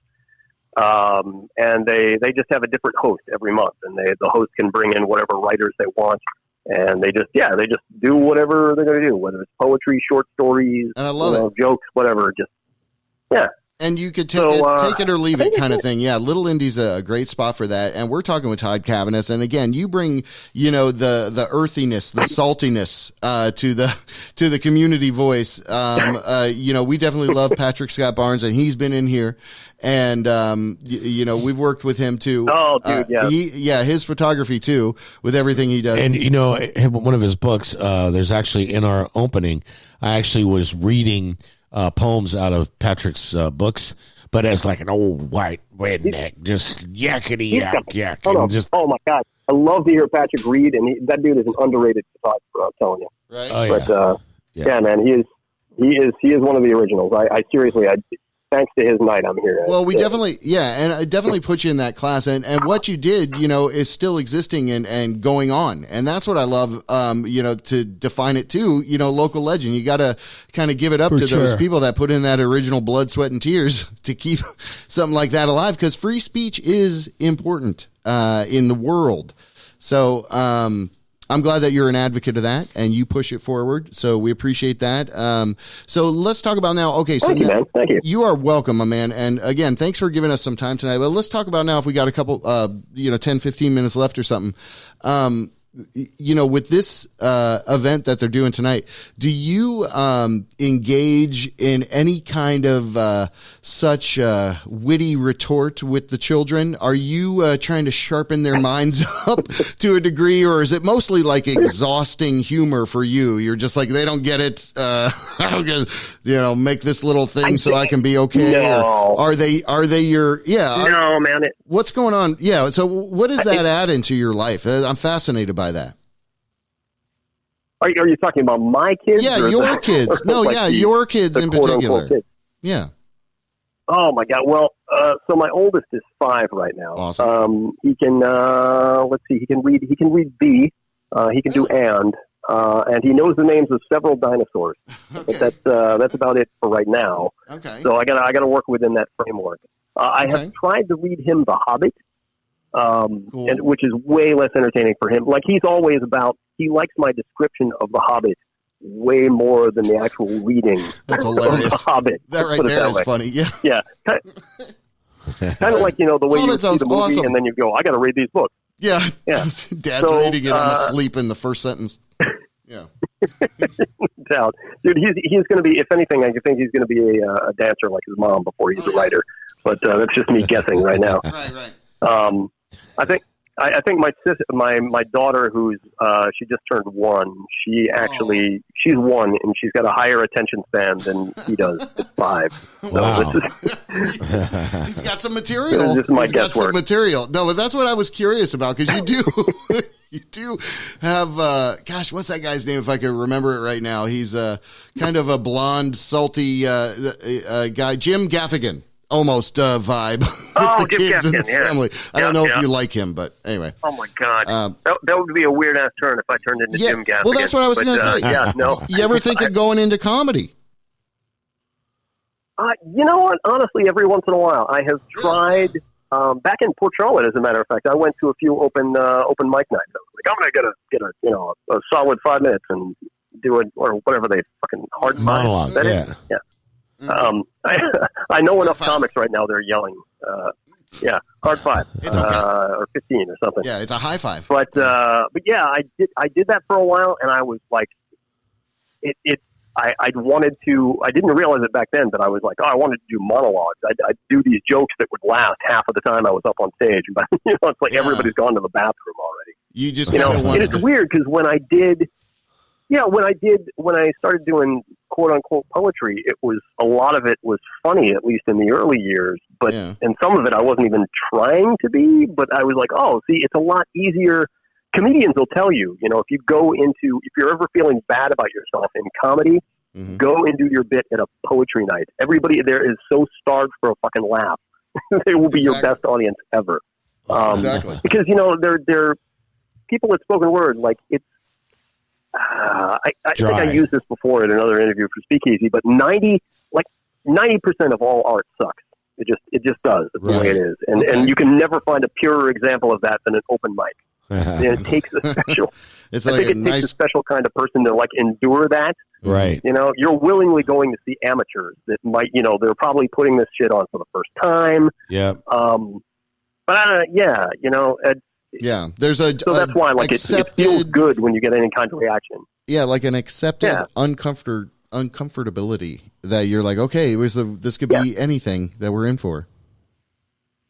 And they just have a different host every month, and the host can bring in whatever writers they want, and they just do whatever they're going to do, whether it's poetry, short stories, and I love it, jokes, whatever. And you could take it or leave it kind of thing. Yeah, Little Indie's a great spot for that. And we're talking with Todd Cavanis. And again, you bring, the earthiness, the saltiness to the community voice. We definitely love Patrick Scott Barnes, and he's been in here. And we've worked with him too. Oh, dude, yeah. His photography too, with everything he does. And one of his books, there's actually in our opening, I actually was reading poems out of Patrick's books, but as like an old white redneck, just yakety yak. Oh my God, I love to hear Patrick read, and that dude is an underrated photographer. I'm telling you. Right. Oh, yeah. But yeah, man, he is one of the originals. I seriously, thanks to his night, I'm here. Well, we definitely, and I definitely put you in that class, and what you did, is still existing and going on, and that's what I love, to define it too, local legend. You got to kind of give it up to those people that put in that original blood, sweat, and tears to keep something like that alive, because free speech is important in the world. So, I'm glad that you're an advocate of that and you push it forward. So we appreciate that. So let's talk about now. Okay. So Thank you, man. Thank you. You are welcome, my man. And again, thanks for giving us some time tonight. But let's talk about now, if we got a couple, 10, 15 minutes left or something. With this event that they're doing tonight, do you engage in any kind of such witty retort with the children? Are you trying to sharpen their minds up to a degree, or is it mostly like exhausting humor for you? You're just like, they don't get it. I'm gonna, make this little thing so I can be okay. No. Or are they your? Yeah. No, man. What's going on? Yeah. So what does that add into your life? I'm fascinated by that. Are you talking about my kids? Yeah, your kids. No, your kids in particular. Kids? Yeah. Oh my God. Well, so my oldest is 5 right now. Awesome. He can let's see. He can read B. He can do and he knows the names of several dinosaurs. Okay. But that's about it for right now. Okay. So I gotta work within that framework. I have tried to read him The Hobbit, Cool. which is way less entertaining for him. Like he likes my description of The Hobbit way more than the actual reading That's of hilarious. The Hobbit. That right there is funny. Yeah. Yeah. Kind of like, the way you see the movie awesome. and then you go, I got to read these books. Yeah. Yeah. Dad's reading it. I'm asleep in the first sentence. Yeah. Dude, he's going to be, if anything, I think he's going to be a dancer like his mom before he's a writer. But that's just me guessing right now. Right. I think my sister, my daughter, who's she just turned 1. She's 1 and she's got a higher attention span than he does at 5. Wow. He's got some material. This is my He's got guesswork. some material. No, but that's what I was curious about, because you do have, what's that guy's name? If I could remember it right now, he's kind of a blonde, salty guy, Jim Gaffigan. Almost vibe with the kids and the family. I don't know if you like him, but anyway. Oh my God, that would be a weird ass turn if I turned into Jim Gaffigan. Well, that's what I was going to say. Yeah, no. You ever think of going into comedy? You know what? Honestly, every once in a while, I have tried. Back in Port Charlotte, as a matter of fact, I went to a few open mic nights. I was like, I'm going to get a solid 5 minutes and do it, or whatever they fucking hard monologue. Yeah. I know enough comics right now. They're yelling, hard 5, or 15 or something. Yeah, it's a high five. But yeah, I did that for a while, and I was like, I wanted to. I didn't realize it back then, but I was like, I wanted to do monologues. I'd do these jokes that would last half of the time I was up on stage. But it's like everybody's gone to the bathroom already. You just wanted. And it's weird because when I started doing quote unquote poetry, it was a lot of it was funny, at least in the early years. But and some of it I wasn't even trying to be. But I was like, it's a lot easier. Comedians will tell you, if you're ever feeling bad about yourself in comedy, go and do your bit at a poetry night. Everybody there is so starved for a fucking laugh. They will be your best audience ever. Exactly. Because they're people at spoken word, like I think I used this before in another interview for Speakeasy, but 90% of all art sucks. It just does. It's the way it is, and you can never find a purer example of that than an open mic. And it takes a special. It's I like think it takes a special kind of person to like endure that. Right. You know, you're willingly going to see amateurs that might, you know, they're probably putting this shit on for the first time. Yeah. But yeah, you know. Yeah, there's a so that's why like it feels good when you get any kind of reaction. Yeah, like an accepted uncomfortability that you're like, okay, this could be anything that we're in for.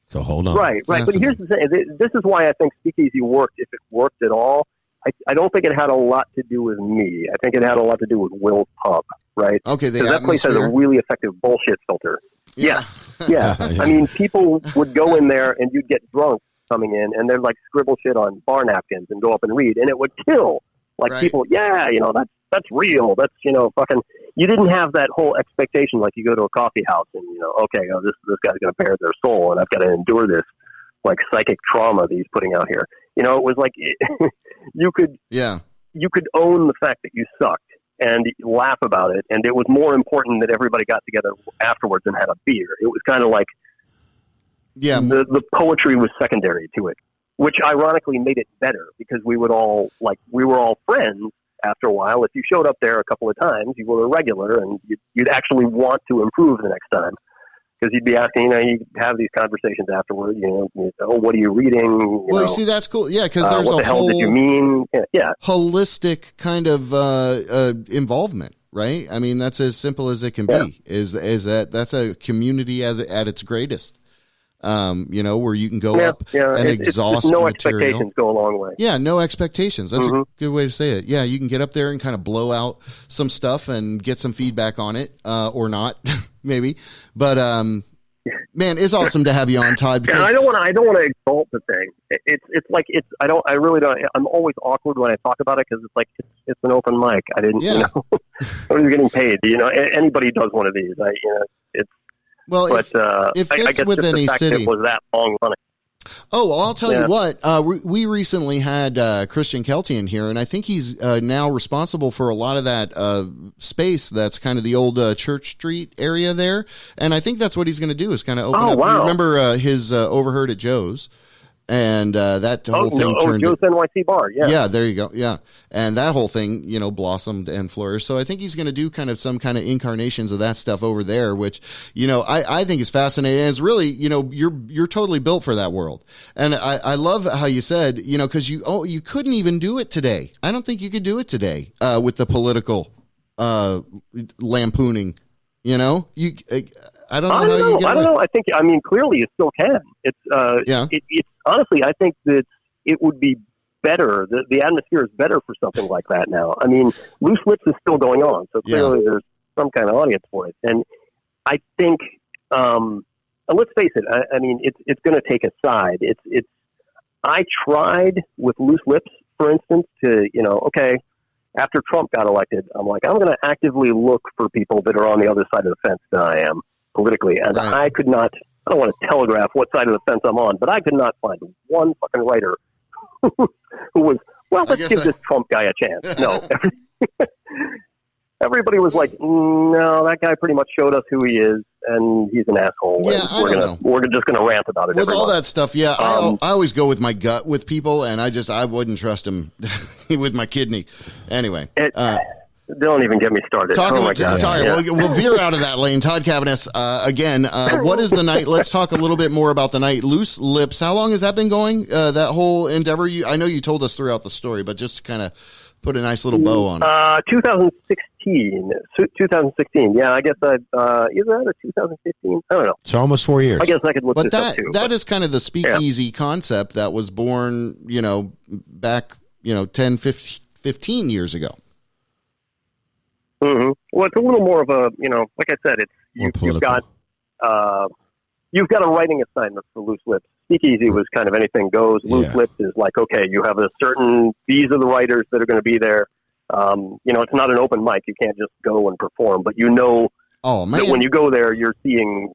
So hold on. Right. But here's the thing. This is why I think Speakeasy worked, if it worked at all. I don't think it had a lot to do with me. I think it had a lot to do with Will's Pub, right? Okay, because that place has a really effective bullshit filter. Yeah. I mean, people would go in there and you'd get drunk coming in, and they'd like scribble shit on bar napkins and go up and read, and it would kill. Like people, you know, that's real. That's, you know, fucking. You didn't have that whole expectation like you go to a coffee house and, you know, okay, this guy's going to bare their soul, and I've got to endure this like psychic trauma that he's putting out here. You know, it was like you could own the fact that you sucked and laugh about it, and it was more important that everybody got together afterwards and had a beer. It was kind of like the poetry was secondary to it, which ironically made it better because we were all friends. After a while, if you showed up there a couple of times, you were a regular, and you'd actually want to improve the next time because you'd be asking, you know, you have these conversations afterward. You know, oh, what are you reading? You see, that's cool. Yeah, because there's what the hell did you mean? Yeah, holistic kind of involvement, right? I mean, that's as simple as it can be. Is that's a community at its greatest. You know, where you can go up and exhaust no material. Expectations go a long way. Yeah, no expectations. That's a good way to say it. Yeah, you can get up there and kind of blow out some stuff and get some feedback on it, or not, maybe. But man, it's awesome to have you on, Todd. Because I don't want to exalt the thing. I really don't. I'm always awkward when I talk about it because it's like it's an open mic. I didn't, you know, nobody's getting paid. You know, anybody does one of these. It's. Well, but it fits I guess with just any the fact city. That it was that long running. Oh, well, I'll tell you what. We recently had Christian Kelty in here, and I think he's now responsible for a lot of that space that's kind of the old Church Street area there. And I think that's what he's going to do is kind of open up. Wow. You remember his Overheard at Joe's? And that whole thing turned Joe's NYC bar. Yeah, there you go. Yeah. And that whole thing, you know, blossomed and flourished. So I think he's going to do kind of some kind of incarnations of that stuff over there, which, you know, I think is fascinating. And it's really, you know, you're totally built for that world. And I love how you said, you know, because you couldn't even do it today. I don't think you could do it today with the political lampooning. You know, I don't know. I think, I mean, clearly you still can. It's honestly, I think that it would be better. The atmosphere is better for something like that now. I mean, Loose Lips is still going on, so clearly there's some kind of audience for it. And I think, let's face it. I mean, it's going to take a side. I tried with Loose Lips, for instance, to, you know, okay, after Trump got elected, I'm like, I'm going to actively look for people that are on the other side of the fence than I am politically. And I could not, I don't want to telegraph what side of the fence I'm on, but I could not find one fucking writer who was, well, let's give this Trump guy a chance. No. Everybody was like, no, that guy pretty much showed us who he is, and he's an asshole. Yeah, we're just gonna rant about it. With all that stuff, I always go with my gut with people, and I wouldn't trust him with my kidney. Anyway, don't even get me started. We'll veer out of that lane. Todd Cavanis, again, what is the night? Let's talk a little bit more about the night. Loose Lips, how long has that been going, that whole endeavor? I know you told us throughout the story, but just to kind of put a nice little bow on it. 2016. Yeah, I guess either that or 2015. I don't know. So almost 4 years. I guess I could look this up too. That is kind of the speakeasy concept that was born, you know, back, you know, 10, 15 years ago. Mm-hmm. Well, it's a little more of a, you know, like I said, you've got a writing assignment for Loose Lips. Speakeasy was kind of anything goes. Loose Lips is like, okay, you have these are the writers that are going to be there. You know, it's not an open mic. You can't just go and perform, but you know that when you go there, you're seeing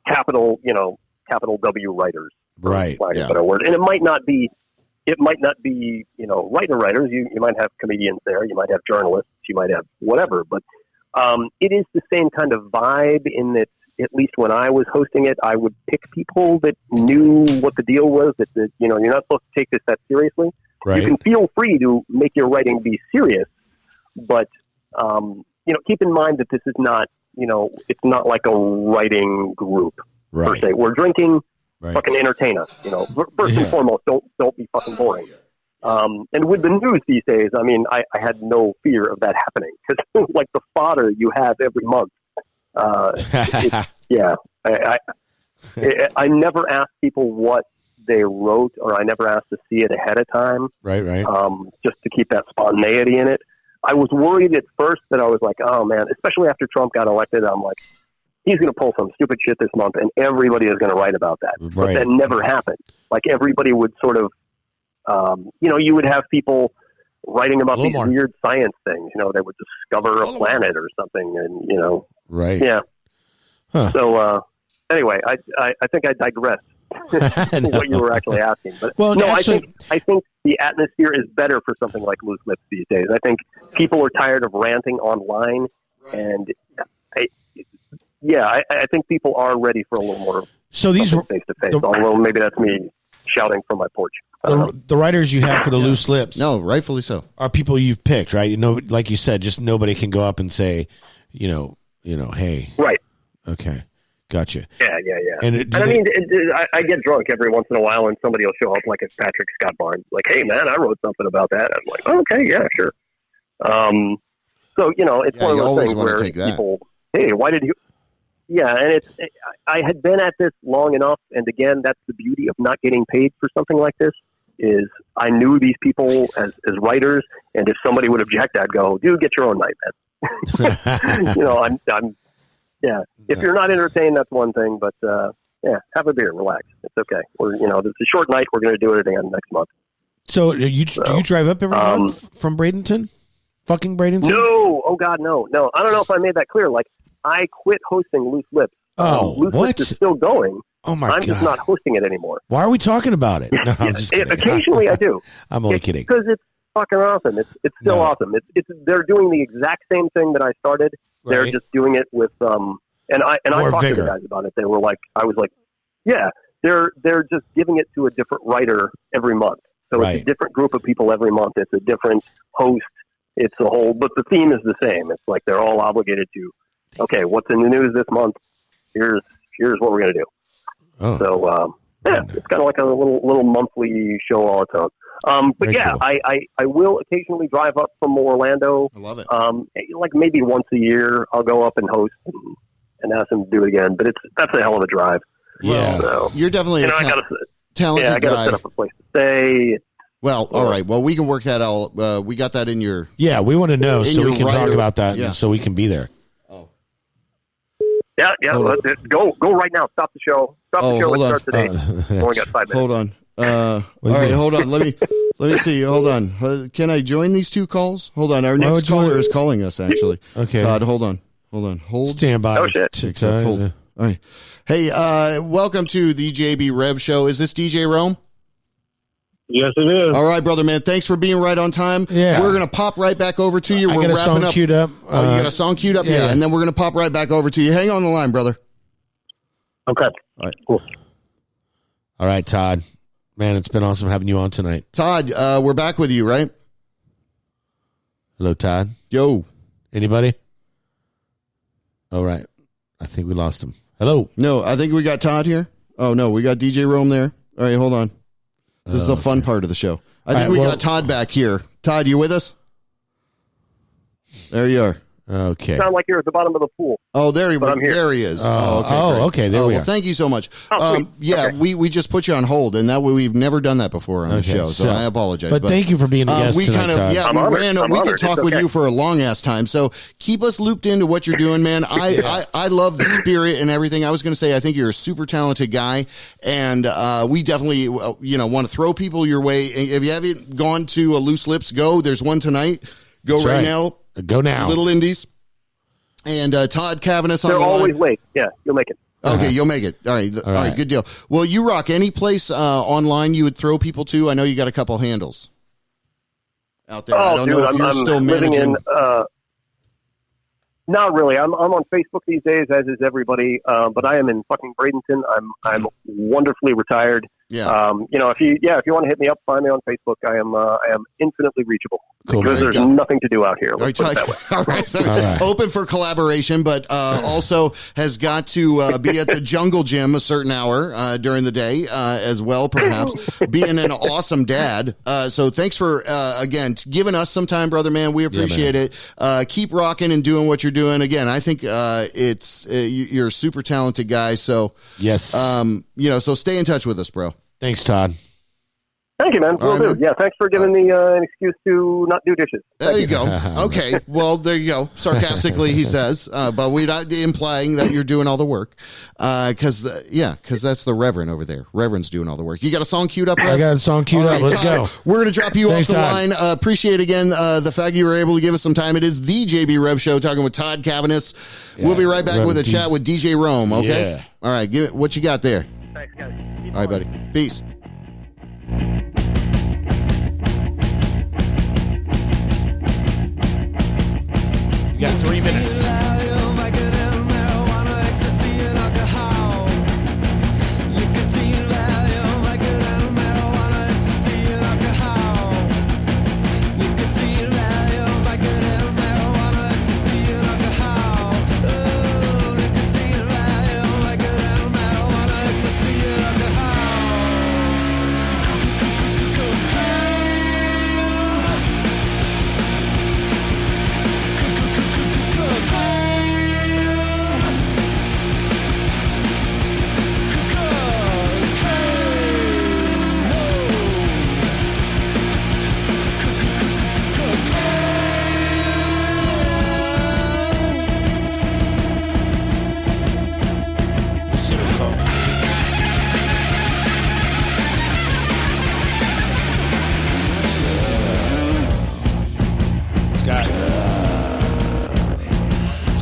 capital W writers. Right. A better word. And it might not be it might not be, writers. You might have comedians there. You might have journalists. You might have whatever. But it is the same kind of vibe in that, at least when I was hosting it, I would pick people that knew what the deal was, that you're not supposed to take this that seriously. Right. You can feel free to make your writing be serious, but, keep in mind that this is not, it's not like a writing group per se. We're drinking, fucking entertain us, First and foremost, don't be fucking boring. And with the news these days, I mean, I had no fear of that happening because like the fodder you have every month. I never asked people what they wrote, or I never asked to see it ahead of time. Right. Just to keep that spontaneity in it. I was worried at first that I was like, oh man, especially after Trump got elected, I'm like, he's going to pull some stupid shit this month and everybody is going to write about that. Right. But that never happened. Like everybody would sort of, you would have people writing about these weird science things, they would discover a planet or something and, Right. Yeah. Huh. So, anyway, I think I digressed what you were actually asking. But I think the atmosphere is better for something like Loose Lips these days. I think people are tired of ranting online, and I think people are ready for a little more. So these were face to face. Although maybe that's me shouting from my porch. The writers you have for the Loose Lips, no, rightfully so, are people you've picked, right? Like you said, just nobody can go up and say, hey, right? Okay. Gotcha. Yeah. And I get drunk every once in a while, and somebody will show up, like it's Patrick Scott Barnes, like, "Hey, man, I wrote something about that." I'm like, oh, "Okay, yeah, sure." So it's one of those things where people, "Hey, why did you?" Yeah, and I had been at this long enough, and again, that's the beauty of not getting paid for something like this. Is I knew these people as writers, and if somebody would object, I'd go, "Dude, get your own night, man." I'm. Yeah, if you're not entertained, that's one thing. But have a beer, relax. It's okay. It's a short night. We're going to do it again next month. So, do you drive up every month from Bradenton? Fucking Bradenton? No. Oh God, no. I don't know if I made that clear. Like, I quit hosting Loose Lips. Loose Lips is still going. Oh my God! I'm just not hosting it anymore. Why are we talking about it? No, I'm just kidding. Occasionally, I do. I'm only kidding. Because it's fucking awesome. It's still awesome. They're doing the exact same thing that I started. Right. They're just doing it with and I talked to the guys about it. They were like, I was like, yeah, they're just giving it to a different writer every month. So it's a different group of people every month. It's a different host. It's a whole, but the theme is the same. It's like they're all obligated to, okay, what's in the news this month? Here's what we're gonna do. Oh. So it's kind of like a little monthly show all its own. But Very cool. I will occasionally drive up from Orlando. I love it. Like maybe once a year, I'll go up and host and ask them to do it again. But that's a hell of a drive. Yeah, so, you're definitely a talented guy. I got to set up a place to stay. Well, all right. Well, we can work that out. We got that in your. Yeah, we want to know so we can talk about that, and so we can be there. Oh. Yeah. Go right now. Stop the show. Stop the show and start today. Only got 5 minutes. Hold on. All right, hold on. Let me see. Hold on. Can I join these two calls? Hold on. Our next caller is calling us, actually. Okay. Todd, hold on. Hold. Stand by. Oh, shit. Hold. All right. Hey, welcome to the JB Rev Show. Is this DJ Rome? Yes, it is. All right, brother, man. Thanks for being right on time. Yeah. We're going to pop right back over to you. I We're got a wrapping song up. queued up. You got a song queued up? Yeah. And then we're going to pop right back over to you. Hang on the line, brother. Okay. All right. Cool. All right, Todd. Man, it's been awesome having you on tonight. Todd, we're back with you, right? Hello, Todd. Yo. Anybody? All right. I think we lost him. Hello. No, I think we got Todd here. Oh, no, we got DJ Rome there. All right, hold on. This is the fun part of the show. I think we got Todd back here. Todd, you with us? There you are. Okay. Sound like you're at the bottom of the pool. Oh, there he is. Okay. There we are. Well, thank you so much. Oh, yeah, okay. we just put you on hold, and that way we've never done that before on the show, so I apologize. But thank you for being a guest we tonight, Todd. We could talk with you for a long ass time. So keep us looped into what you're doing, man. I love the spirit and everything. I was going to say I think you're a super talented guy, and we definitely want to throw people your way. If you haven't gone to a Loose Lips, go. There's one tonight. Go right now. Go now. Little Indies. And Todd Cavanis on They're the line. always late. Yeah, you'll make it. Okay, you'll make it. All right. All right. Good deal. Well, you rock. Any place online you would throw people to? I know you got a couple handles out there. I don't know if you're still managing. Not really. I'm on Facebook these days, as is everybody. But I am in fucking Bradenton. I'm wonderfully retired. Yeah. If you want to hit me up, find me on Facebook. I am infinitely reachable Cool. because there's nothing to do out here. Let's put it that way. All right. So open for collaboration, but also has got to be at the Jungle Gym a certain hour during the day as well, perhaps. Being an awesome dad. So thanks for, again, giving us some time, brother, man. We appreciate it. Keep rocking and doing what you're doing. Again, I think you're a super talented guy. So, yes. So stay in touch with us, bro. Thanks, Todd. Thank you, man. Will do. Yeah, thanks for giving me an excuse to not do dishes. There you go. Okay. Well, there you go. Sarcastically, he says, but we're not implying that you're doing all the work. Because that's the Reverend over there. Reverend's doing all the work. You got a song queued up? I got a song queued up. Let's Todd, go. We're going to drop you Thanks, off the Todd. line. Appreciate again the fact you were able to give us some time. It is the JB Rev Show talking with Todd Cavanis. We'll be right back Reverend with a chat with DJ Rome. Okay. Yeah. All right. Give it what you got there. Thanks, guys. All right, buddy. Peace. You got 3 minutes.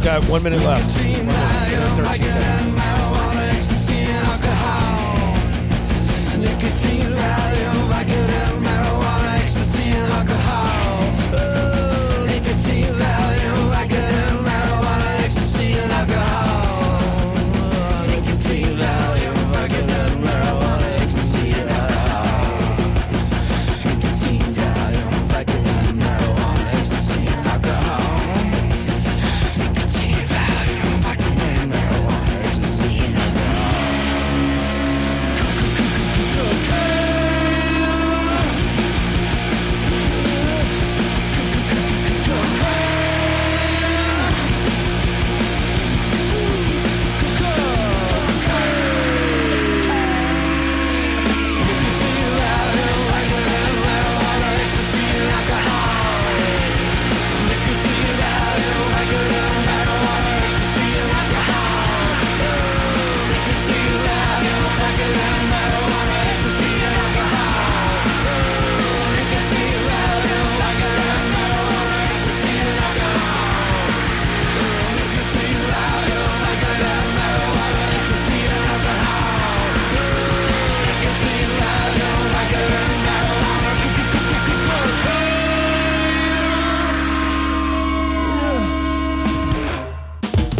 Got 1 minute left. 1 minute, 13 seconds.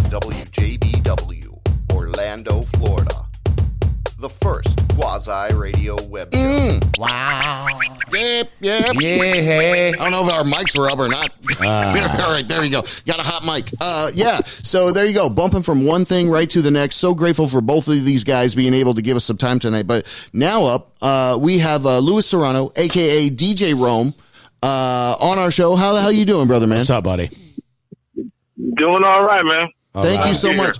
WJBW, Orlando, Florida. The first quasi-radio web show. Wow. Yep. Yeah. I don't know if our mics were up or not. All right, there you go. Got a hot mic. So there you go. Bumping from one thing right to the next. So grateful for both of these guys being able to give us some time tonight. But now up, we have Louis Serrano, a.k.a. DJ Rome, on our show. How you doing, brother, man? What's up, buddy? Doing all right, man. Thank you so much.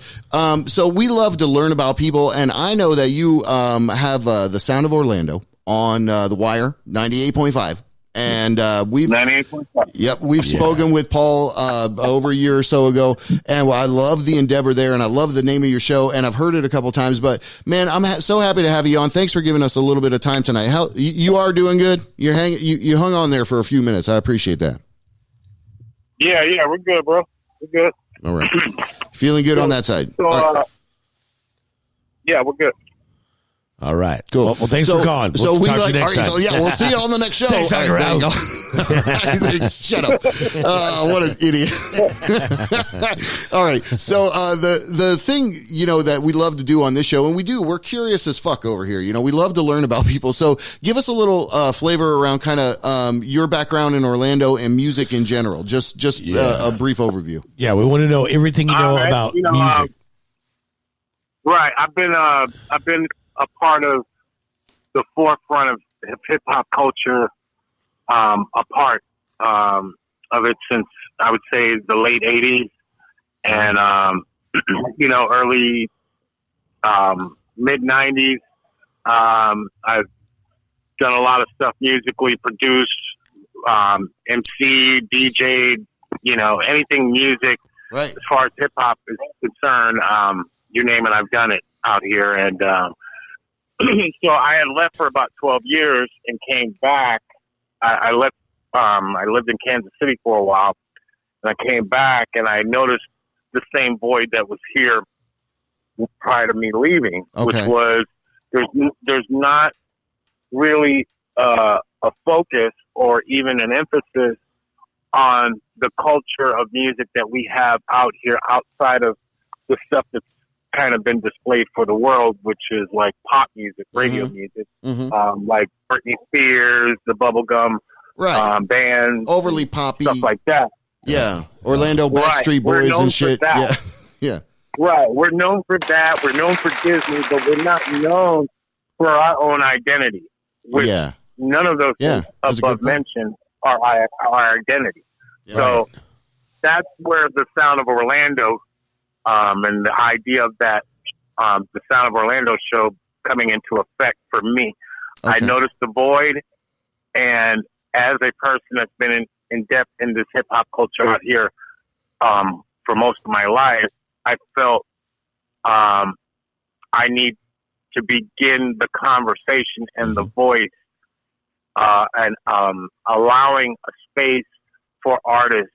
So we love to learn about people, and I know that you have the Sound of Orlando on the Wire 98.5, and we've 98.5. Yep, we've spoken with Paul over a year or so ago, and I love the endeavor there, and I love the name of your show, and I've heard it a couple times. But man, I'm so happy to have you on. Thanks for giving us a little bit of time tonight. How you are doing? Good. You hung on there for a few minutes. I appreciate that. Yeah, we're good, bro. We're good. All right. Feeling good on that side. So, Yeah, we're good. All right. Cool. Well, thanks for calling. We'll talk to you next time. So, yeah, we'll see you on the next show. Thanks, Dr. All right, there you go. Shut up. What an idiot. All right. So the thing, that we love to do on this show, and we're curious as fuck over here. We love to learn about people. So give us a little flavor around kind of your background in Orlando and music in general. Just a brief overview. Yeah, we want to know everything you know about music. Right. I've been a part of the forefront of hip hop culture, a part of it since I would say the late '80s and early mid '90s. I've done a lot of stuff musically, produced, MC, DJ, anything music. Right. As far as hip hop is concerned, you name it, I've done it out here. And so I had left for about 12 years and came back. I left. I lived in Kansas City for a while, and I came back, and I noticed the same void that was here prior to me leaving, which was there's not really a focus or even an emphasis on the culture of music that we have out here outside of the stuff that's kind of been displayed for the world, which is like pop music, radio music, like Britney Spears, the bubblegum band, overly poppy stuff like that. Yeah, Orlando Backstreet Boys and shit. Yeah. Right. We're known for that. We're known for Disney, but we're not known for our own identity. Which none of those things above mentioned are our identity. Yeah. So that's where the sound of Orlando and the idea of that, the Sound of Orlando show coming into effect for me. I noticed the void, and as a person that's been in depth in this hip hop culture out here for most of my life, I felt I need to begin the conversation and the voice and allowing a space for artists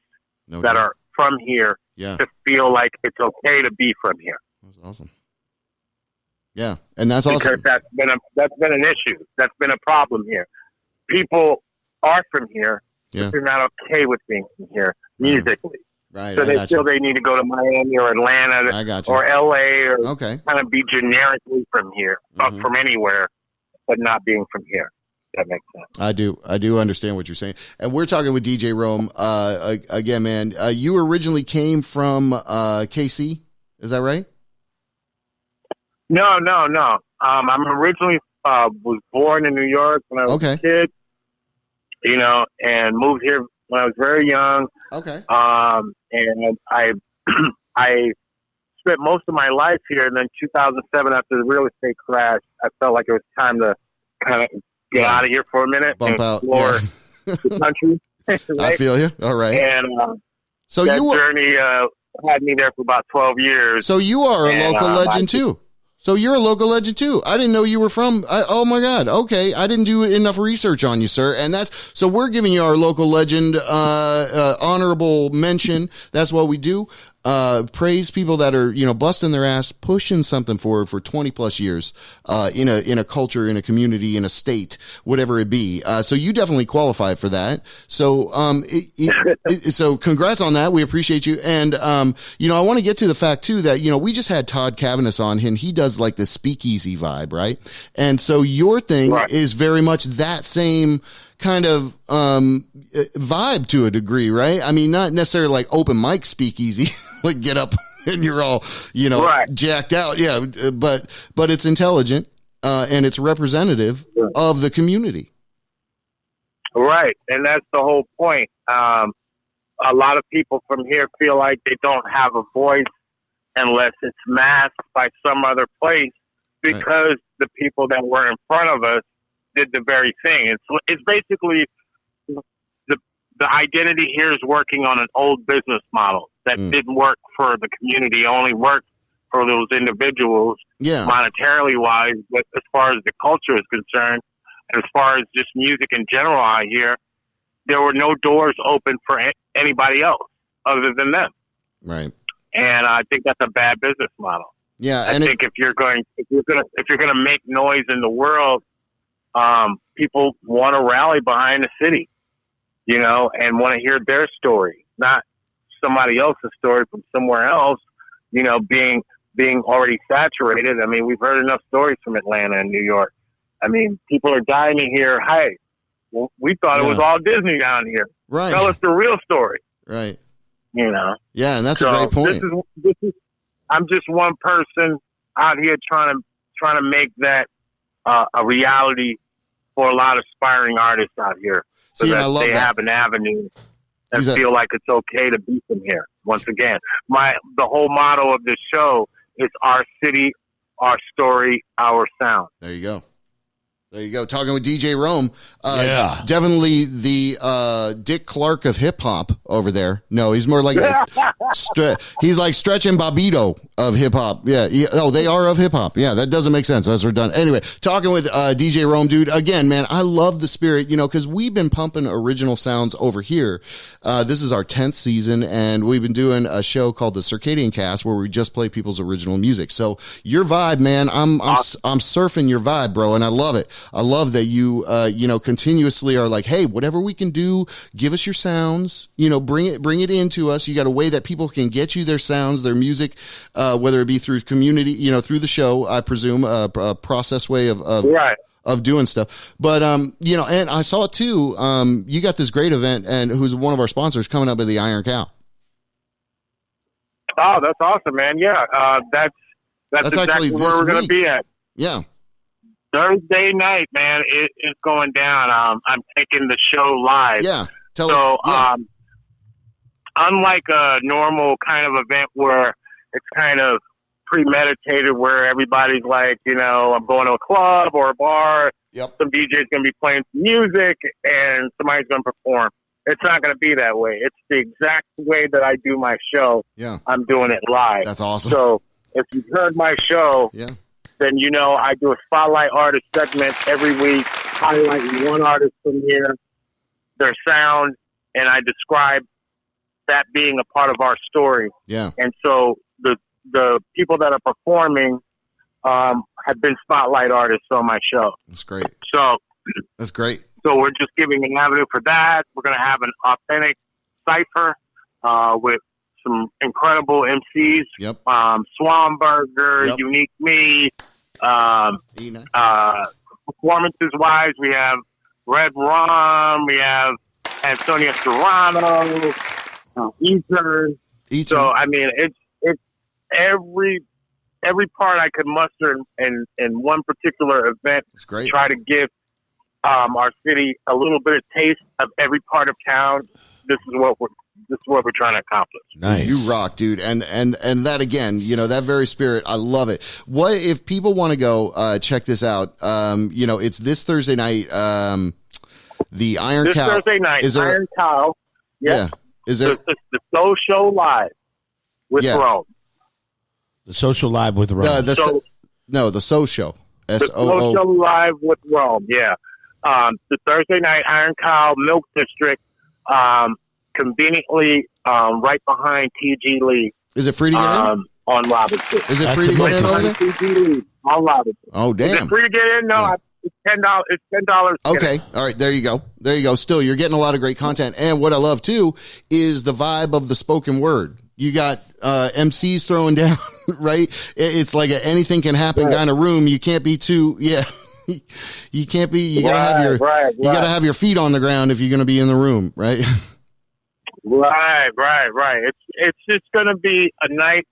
that are from here to feel like it's okay to be from here. That's awesome. Yeah, and that's because awesome. That's been an issue. That's been a problem here. People are from here, but they're not okay with being from here musically. Right. So they feel they need to go to Miami or Atlanta or LA or kind of be generically from here, from anywhere, but not being from here. That makes sense. I do understand what you're saying. And we're talking with DJ Rome again, man. You originally came from KC, is that right? No. I'm originally was born in New York when I was a kid, and moved here when I was very young. Okay. And I spent most of my life here. And then 2007, after the real estate crash, I felt like it was time to kind of get out of here for a minute and explore the country. Right? I feel you. All right. And so that journey had me there for about 12 years. So you are a local legend too. So you're a local legend too. I didn't know you were from. Oh my God. Okay, I didn't do enough research on you, sir. And so we're giving you our local legend honorable mention. That's what we do. Praise people that are busting their ass, pushing something forward for 20 plus years in a culture, in a community, in a state, whatever it be. So you definitely qualify for that. So so congrats on that. We appreciate you. And I want to get to the fact too that we just had Todd Cavanis on, and he does like the speakeasy vibe, right? And so your thing is very much that same kind of vibe to a degree, right? I mean, not necessarily like open mic speakeasy, like get up and you're all jacked out, but it's intelligent and it's representative of the community, right? And that's the whole point. A lot of people from here feel like they don't have a voice unless it's masked by some other place, because the people that were in front of us did the very thing. It's basically the identity here is working on an old business model that didn't work for the community, only worked for those individuals monetarily wise. But as far as the culture is concerned, and as far as just music in general out here, there were no doors open for anybody else other than them. Right. And I think that's a bad business model. Yeah, I think if you're gonna make noise in the world, people want to rally behind the city, and want to hear their story, not somebody else's story from somewhere else, being already saturated. I mean, we've heard enough stories from Atlanta and New York. I mean, people are dying to hear, hey, well, we thought it was all Disney down here. Right. Tell us the real story. Right. Yeah, and that's a great point. This is I'm just one person out here trying to make that a reality for a lot of aspiring artists out here, so that they have an avenue and feel like it's okay to beat them here. Once again, the whole motto of this show is our city, our story, our sound. There you go. Talking with DJ Rome. Definitely the Dick Clark of hip hop over there. No, he's more like he's like Stretch and Bobbito of hip hop. Yeah. They are of hip hop. Yeah, that doesn't make sense. That's redundant. Anyway, talking with DJ Rome, dude. Again, man, I love the spirit, because we've been pumping original sounds over here. This is our 10th season, and we've been doing a show called the Circadian Cast where we just play people's original music. So your vibe, man, I'm surfing your vibe, bro, and I love it. I love that you, continuously are like, hey, whatever we can do, give us your sounds, bring it into us. You got a way that people can get you their sounds, their music, whether it be through community, through the show, I presume, a process way of doing stuff. But, and I saw it too. You got this great event, and who's one of our sponsors coming up at the Iron Cow. Oh, that's awesome, man. Yeah. That's exactly where we're going to be at. Yeah. Thursday night, man, it's going down. I'm taking the show live. Yeah. Tell us. Yeah. Unlike a normal kind of event where it's kind of premeditated, where everybody's like, I'm going to a club or a bar. Yep. Some DJ's going to be playing some music and somebody's going to perform. It's not going to be that way. It's the exact way that I do my show. Yeah. I'm doing it live. That's awesome. So if you've heard my show, yeah, then I do a spotlight artist segment every week, highlighting one artist from here, their sound, and I describe that being a part of our story. Yeah. And so the people that are performing have been spotlight artists on my show. That's great. So that's great. So we're just giving an avenue for that. We're going to have an authentic cypher with some incredible MCs. Yep. Swanberger, yep. Unique Me. Performances wise, we have Red Rum, we have Antonio Serrano, Ether. So I mean, it's every part I could muster in one particular event. It's great. Try to give our city a little bit of taste of every part of town. This is what we're trying to accomplish. Nice. You rock, dude. And that again, that very spirit, I love it. What if people want to go check this out? It's this Thursday night. The Iron this Cow. This Thursday night, is there, Iron Cow. Yeah. Is there the Soul Show Live with Rome? The Social Live with Rome. The Soul Show. The Soul Show Live with Rome. Yeah. The Thursday night Iron Cow Milk District. Conveniently right behind TG Lee. Is it free to get in? On Robinson. Is it free to get in over there? TG Lee on Robinson. Oh, damn. Is it free to get in? No, yeah. It's $10. It's $10. Okay. All right. There you go. Still, you're getting a lot of great content. And what I love, too, is the vibe of the spoken word. You got MCs throwing down, right? It's like anything can happen kind of room. You can't be too, you can't be, you gotta you gotta have your feet on the ground if you're going to be in the room, right? Right. It's just going to be a night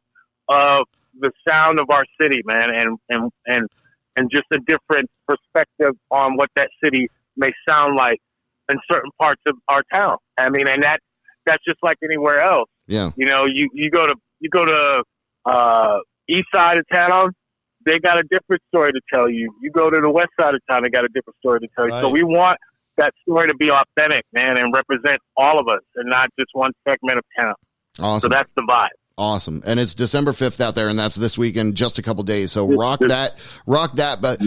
of the sound of our city, man, and just a different perspective on what that city may sound like in certain parts of our town. I mean, and that's just like anywhere else. Yeah. You go to east side of town, they got a different story to tell you. You go to the west side of town, they got a different story to tell you. Right. So we want that story to be authentic, man, and represent all of us and not just one segment of town. Awesome. So that's the vibe. Awesome. And it's December 5th out there, and that's this weekend, just a couple days. So rock that. But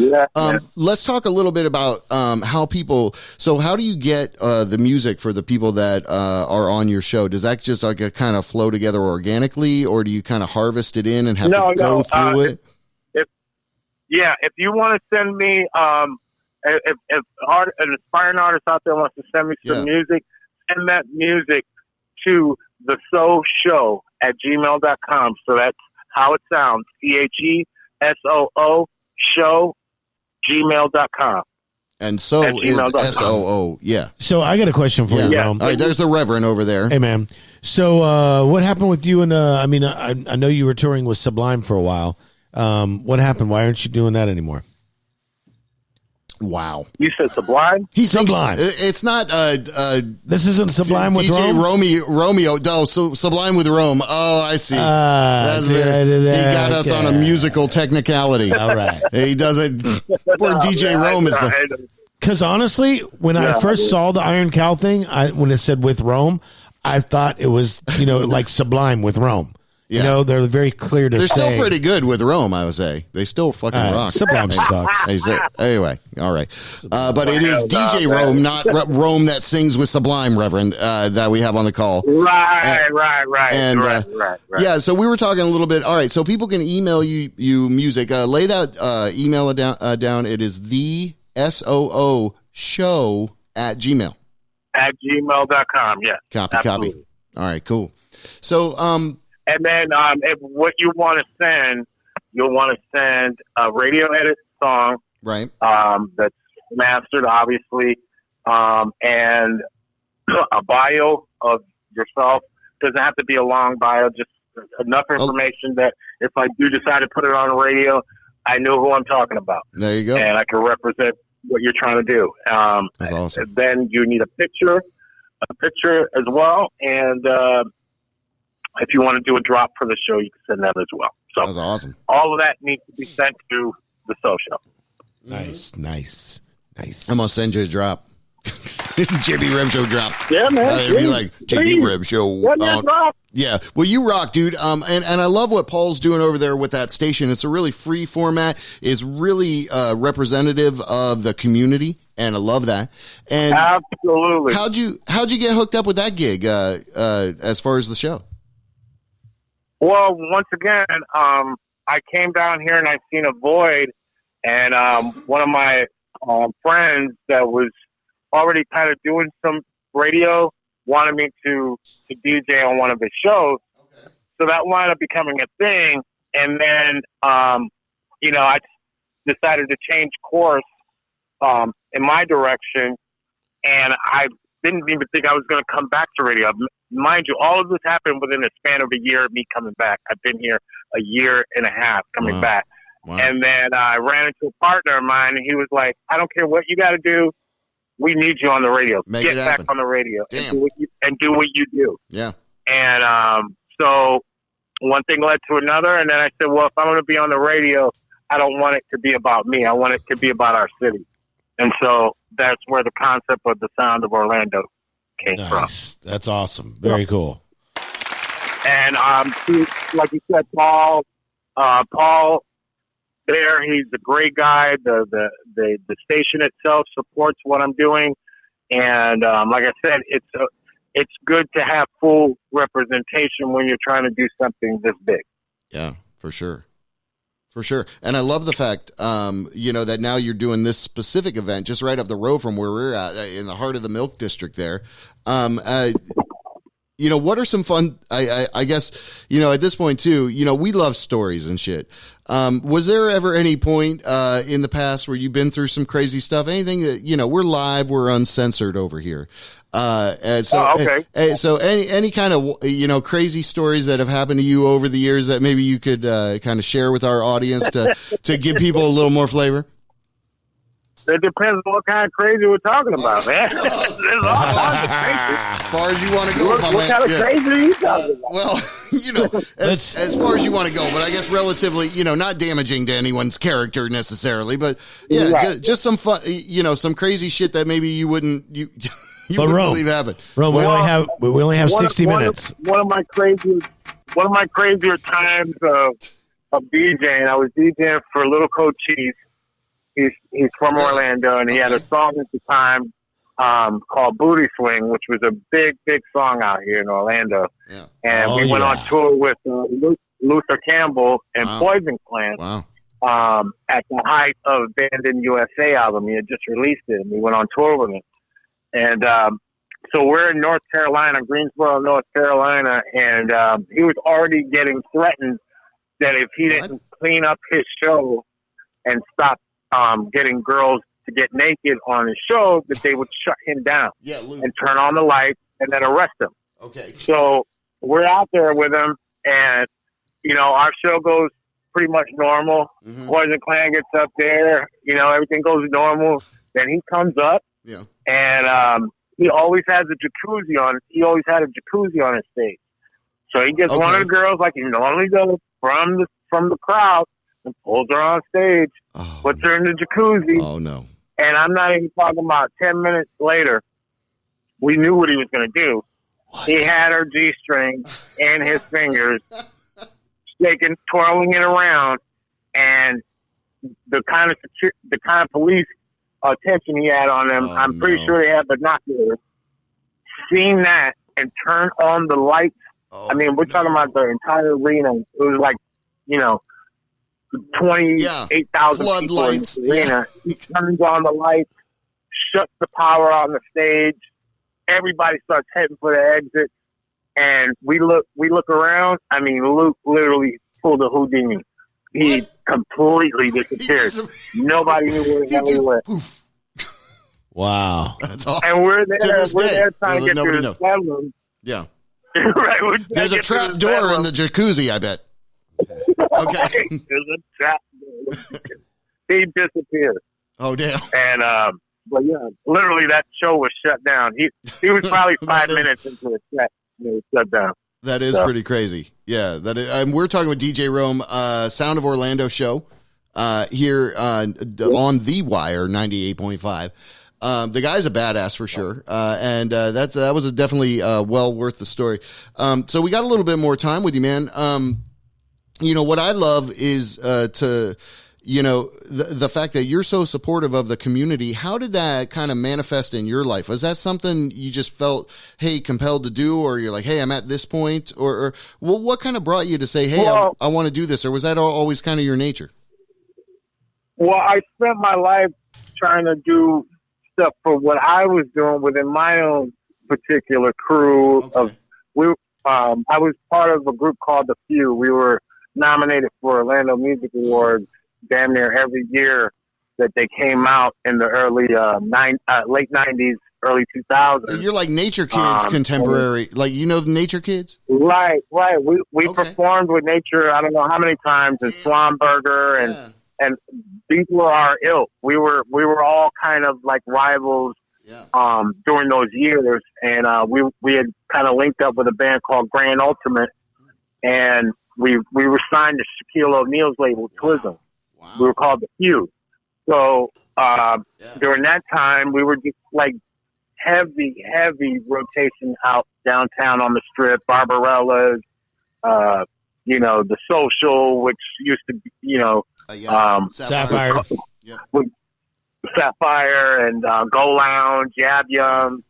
let's talk a little bit about how people, so how do you get the music for the people that are on your show? Does that just like kind of flow together organically, or do you kind of harvest it in and have to go through it? If you want to send me, if an aspiring artist out there wants to send me some music, send that music to the Soul Show at gmail.com. So that's how it sounds. CHESOO show gmail.com. And so is SOO. Yeah. So I got a question for you, Rome. All right, there's the Reverend over there. Hey, man. So what happened with you and I mean, I know you were touring with Sublime for a while. What happened? Why aren't you doing that anymore? Wow. You said Sublime? He's Sublime. It's not this isn't Sublime with DJ Rome? Romeo. No, so Sublime with Rome. Oh, I see. He he got us on a musical technicality. All right. He does it. Poor DJ Rome is because honestly, when I first saw the Iron Cow thing, when it said with Rome, I thought it was, like Sublime with Rome. Yeah. They're very clear to They're say. They're still pretty good with Rome, I would say. They still fucking rock. Sublime sucks. Anyway, all right. But it is DJ Rome, not Rome that sings with Sublime, Reverend, that we have on the call. Right. Yeah, so we were talking a little bit. All right, so people can email you music. Lay that email down. It is the SOO show at Gmail. At gmail.com, yes. Copy. All right, cool. So, and then if what you want to send, you'll want to send a radio edit song. Right. That's mastered, obviously, and a bio of yourself. Doesn't have to be a long bio, just enough information that if I do decide to put it on the radio, I know who I'm talking about. There you go. And I can represent what you're trying to do. That's awesome. Then you need a picture as well, and if you want to do a drop for the show, you can send that as well. So that's awesome. All of that needs to be sent to the Soul Show. Nice. I'm gonna send you a drop. JB Reb Show drop. Yeah, man. It'd be like JB Reb Show. Drop. Yeah. Well, you rock, dude. And I love what Paul's doing over there with that station. It's a really free format. It's really representative of the community, and I love that. And absolutely. How'd you get hooked up with that gig? As far as the show. Well, once again, I came down here and I seen a void, and one of my friends that was already kind of doing some radio wanted me to DJ on one of his shows. Okay. So that wound up becoming a thing, and then I decided to change course in my direction, and I didn't even think I was going to come back to radio. Mind you, all of this happened within a span of a year of me coming back. I've been here a year and a half coming back. Wow. And then I ran into a partner of mine, and he was like, I don't care what you got to do. We need you on the radio. Get back on the radio and do what you do. Yeah. And so one thing led to another, and then I said, well, if I'm going to be on the radio, I don't want it to be about me. I want it to be about our city. And so that's where the concept of the Sound of Orlando came from. That's awesome. Very cool. And like you said, Paul there, he's a great guy. The station itself supports what I'm doing, and like I said, it's good to have full representation when you're trying to do something this big. Yeah, for sure. And I love the fact, that now you're doing this specific event just right up the road from where we're at, in the heart of the Milk District there. What are some fun, I guess, at this point too, we love stories and shit. Was there ever any point in the past where you've been through some crazy stuff? Anything that, we're live, we're uncensored over here. And so, okay. So any kind of, crazy stories that have happened to you over the years that maybe you could kind of share with our audience to give people a little more flavor? It depends on what kind of crazy we're talking about, man. There's all kinds of crazy. As far as you want to go, what kind of crazy are you talking about? Well, as far as you want to go, but I guess relatively, not damaging to anyone's character necessarily, but just some fun, some crazy shit that maybe you wouldn't believe happened. Rome, we only have 60 minutes. One of my craziest one of my crazier times of DJing. I was DJing for Little Cochise. He's from Orlando, and he had a song at the time called Booty Swing, which was a big song out here in Orlando. Yeah. And we went on tour with Luther Campbell and Poison Clan at the height of Abandoned USA album. He had just released it, and we went on tour with him. And so we're in North Carolina, Greensboro, North Carolina, and he was already getting threatened that if he didn't clean up his show and stop getting girls to get naked on his show, that they would shut him down and turn on the lights and then arrest him. Okay. So we're out there with him, and, you know, our show goes pretty much normal. Poison Clan gets up there, you know, everything goes normal. Then he comes up, and he always has a jacuzzi on. He always had a jacuzzi on his stage. So he gets one of the girls, like he normally does, from the crowd, and pulls her on stage, puts her in the jacuzzi. Oh, no. And I'm not even talking about 10 minutes later, we knew what he was going to do. What? He had her G-string in his fingers, shaking, twirling it around, and the kind of police attention he had on them, I'm pretty sure they had binoculars, seen that and turned on the lights. I mean, we're talking about the entire arena. It was like, you know, 28,000 people in the arena. He turns on the lights, shuts the power on the stage. Everybody starts heading for the exit, and we look around. I mean, Luke literally pulled a Houdini. He completely disappeared. Nobody knew where the hell he went. Wow, that's awesome. And we're there trying to get to the bedroom. Yeah. Right. There's a trap door in the jacuzzi, I bet. Okay. There's a trap door. He disappeared. Oh, damn. And, but yeah, literally that show was shut down. He was probably 5 minutes into the set. It was shut down. That is pretty crazy. Yeah. We're talking with DJ Rome, Sound of Orlando show here on The Wire 98.5. The guy's a badass for sure. And that was definitely well worth the story. So we got a little bit more time with you, man. You know, what I love is the fact that you're so supportive of the community. How did that kind of manifest in your life? Was that something you just felt, hey, compelled to do, or you're like, hey, I'm at this point, or what kind of brought you to say, hey, I want to do this, or was that always kind of your nature? Well, I spent my life trying to do stuff for what I was doing within my own particular crew. I was part of a group called The Few. We were nominated for Orlando Music Awards damn near every year that they came out in the early late 90s, early 2000s. You're like Nature Kids contemporary, like, you know, the Nature Kids? Right. We performed with Nature I don't know how many times in Swanberger and these were our ilk. We were all kind of like rivals during those years, and we had kind of linked up with a band called Grand Ultimate, and we were signed to Shaquille O'Neal's label, Twism. Wow. We were called The Few. So during that time, we were just like heavy rotation out downtown on the Strip, Barbarella's, you know, the Social, which used to be, you know, Sapphire. Sapphire and Go Lounge, Yab Yum,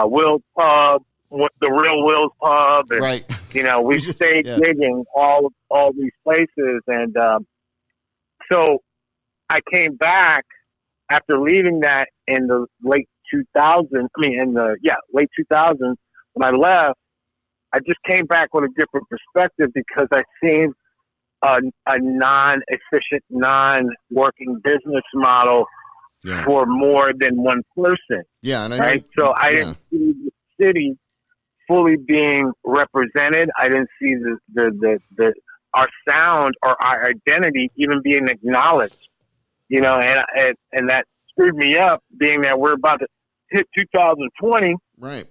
Will's Pub, the Real Will's Pub, and you know, we stayed digging all these places, and so I came back after leaving that in the late 2000s. Late 2000s when I left. I just came back with a different perspective because I seen a non-efficient, non-working business model for more than one person. Yeah, and So I didn't see the city fully being represented. I didn't see the our sound or our identity even being acknowledged. You know, and that screwed me up, being that we're about to hit 2020, right?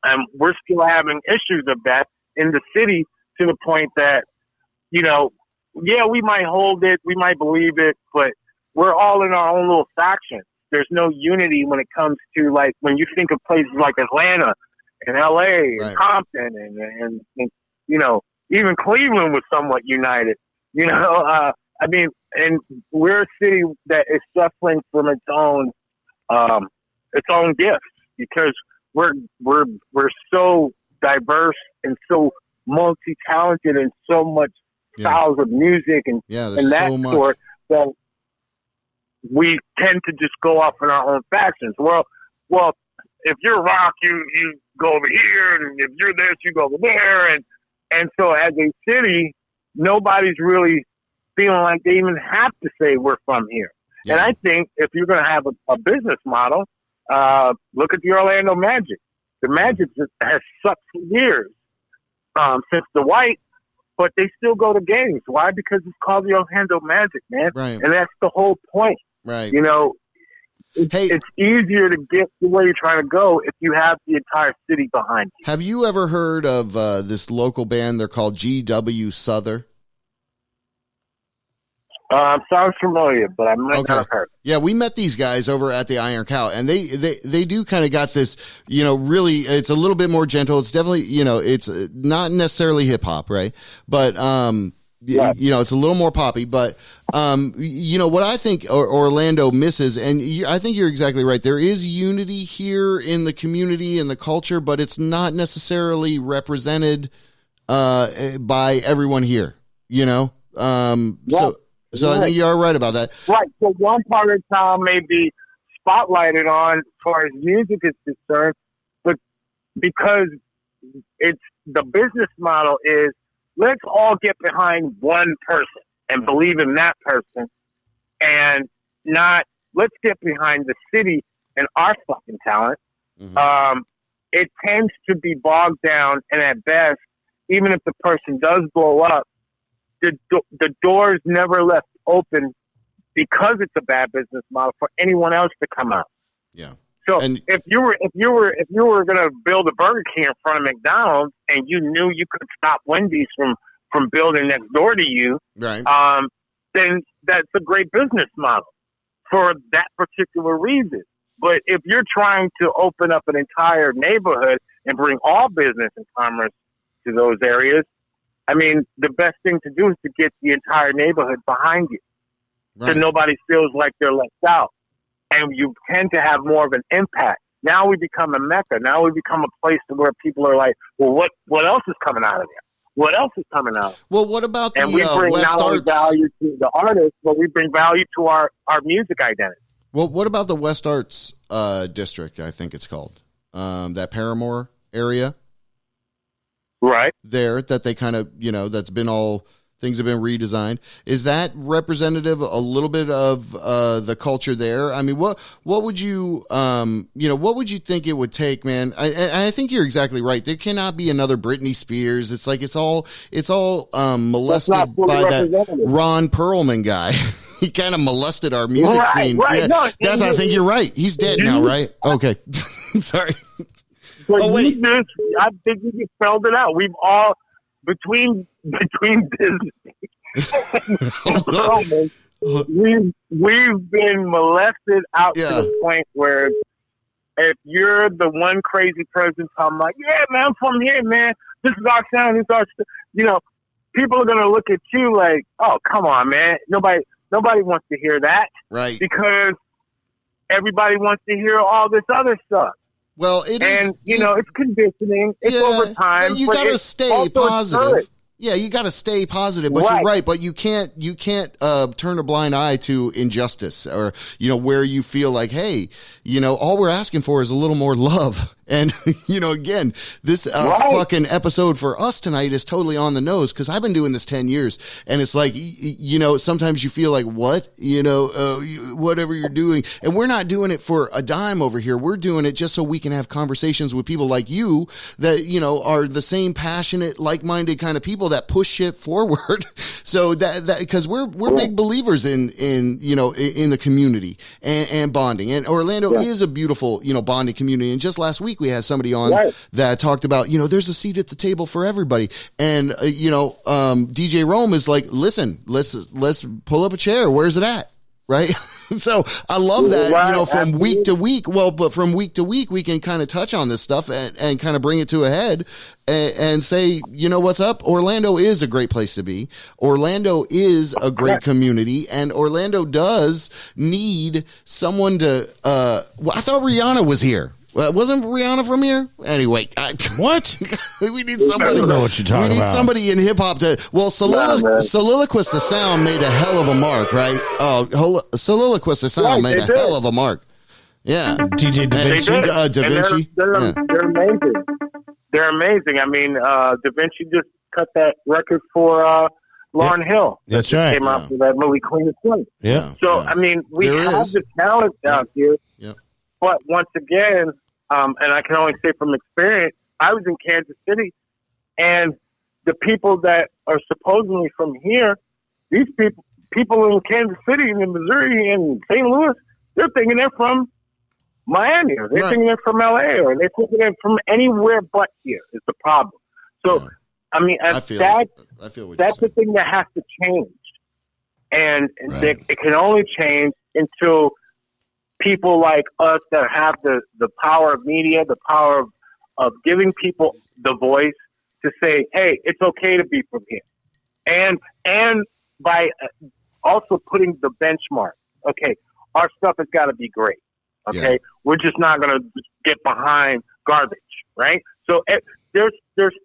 And we're still having issues of that in the city, to the point that, you know, we might hold it, we might believe it, but we're all in our own little factions. There's no unity when it comes to, like, when you think of places like Atlanta and LA and Compton and you know, even Cleveland was somewhat united. I mean, and we're a city that is suffering from its own gifts because we're so diverse and so multi-talented and so much styles of music and that so much. sort that we tend to just go off in our own factions. Well, if you're rock, you go over here, and if you're this, you go over there, and so as a city, nobody's really feeling like they even have to say we're from here. Yeah. And I think if you're going to have a business model, look at the Orlando Magic. The Magic has sucked for years since the white, but they still go to games. Why? Because it's called the Orlando Magic, man. Right. And that's the whole point. Right. It's easier to get to where you're trying to go if you have the entire city behind you. Have you ever heard of this local band? They're called GW Souther. Sounds familiar, but I might not have heard. Yeah, we met these guys over at the Iron Cow, and they do kind of got this, really, it's a little bit more gentle. It's definitely, it's not necessarily hip hop, right? But, it's a little more poppy, but, what I think Orlando misses, and I think you're exactly right. There is unity here in the community and the culture, but it's not necessarily represented, by everyone here, So I think you are right about that. Right. So one part of town may be spotlighted on as far as music is concerned, but because it's the business model is let's all get behind one person and believe in that person and not let's get behind the city and our fucking talent. Mm-hmm. It tends to be bogged down, and at best, even if the person does blow up, the door's never left open because it's a bad business model for anyone else to come out. Yeah. So if you were going to build a Burger King in front of McDonald's and you knew you could stop Wendy's from building next door to you, right? Then that's a great business model for that particular reason. But if you're trying to open up an entire neighborhood and bring all business and commerce to those areas, I mean, the best thing to do is to get the entire neighborhood behind you, so nobody feels like they're left out, and you tend to have more of an impact. Now we become a mecca. Now we become a place where people are like, well, what else is coming out of there? What else is coming out? Well, what about the and we bring West not only Arts value to the artist, but we bring value to our music identity. Well, what about the West Arts district? I think it's called that Paramore area. Right. There that they kind of, that's been all things have been redesigned. Is that representative a little bit of the culture there? I mean, what would you, what would you think it would take, man? I think you're exactly right. There cannot be another Britney Spears. It's like it's all molested by that Ron Perlman guy. He kind of molested our music scene. Right. Yeah, No, I think you're right. He's dead now, right? Okay. Sorry. But I think you just spelled it out. We've all between Disney and Perlman, we've been molested out to the point where if you're the one crazy person talking like, yeah, man, I'm from here, man. This is our sound. This is our, people are gonna look at you like, oh, come on, man. Nobody wants to hear that, right? Because everybody wants to hear all this other stuff. Well, it's conditioning. It's over time. You got to stay positive. Yeah, you got to stay positive, but you're right. But you can't turn a blind eye to injustice or where you feel like, hey, all we're asking for is a little more love. And again, this fucking episode for us tonight is totally on the nose because I've been doing this 10 years, and it's like sometimes you feel like whatever you're doing, and we're not doing it for a dime over here. We're doing it just so we can have conversations with people like you that are the same passionate, like-minded kind of people that push shit forward. So that because we're big believers in the community and bonding, and Orlando is a beautiful bonding community. And just last week we had somebody on that talked about there's a seat at the table for everybody, and DJ Rome is like, listen, let's pull up a chair. Where's it at? right? So I love that, from week to week. Well, but from week to week, we can kind of touch on this stuff and kind of bring it to a head and say, what's up? Orlando is a great place to be. Orlando is a great community, and Orlando does need someone to, I thought Rihanna was here. Wasn't Rihanna from here? Anyway, what? We need somebody. I don't know what you're talking about. We need somebody in hip hop to. Well, Soliloquist the Sound made a hell of a mark, right? Oh, Soliloquist the Sound made a hell of a mark. Yeah, DJ Da Vinci. Da Vinci. They're amazing. They're amazing. I mean, Da Vinci just cut that record for Lauryn Hill. That's right. Came out for that movie Queen of Swing. Yeah. So I mean, we have the talent out here. Yep. But once again, and I can only say from experience, I was in Kansas City, and the people that are supposedly from here, these people in Kansas City and in Missouri and St. Louis, they're thinking they're from Miami, or they're thinking they're from LA, or they're thinking they're from anywhere but here is the problem. So, I mean, that's the thing that has to change. And it can only change until people like us that have the power of media, the power of giving people the voice to say, hey, it's okay to be from here. And by also putting the benchmark, okay, our stuff has got to be great. Okay, we're just not going to get behind garbage, right? So there's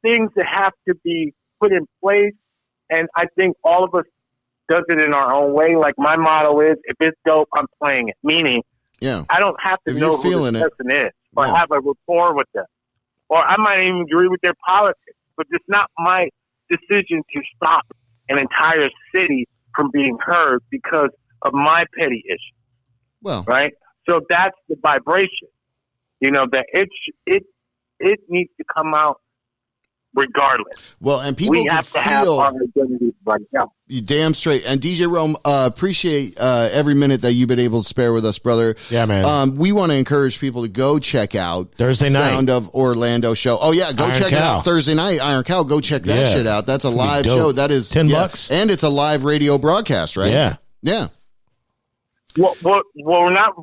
things that have to be put in place, and I think all of us does it in our own way. Like my motto is, if it's dope, I'm playing it. Meaning, I don't have to know who the person is or have a rapport with them. Or I might even agree with their politics, but it's not my decision to stop an entire city from being heard because of my petty issues. Well, right? So that's the vibration, that it needs to come out regardless. Well, and people we have to have our identity right now. You damn straight. And DJ Rome, appreciate every minute that you've been able to spare with us, brother. Yeah, man. We want to encourage people to go check out Thursday night Sound of Orlando show. Oh yeah, go check it out Thursday night. Iron Cow, go check that shit out. That's a live show. That is $10, and it's a live radio broadcast, right? Yeah. Well, we're not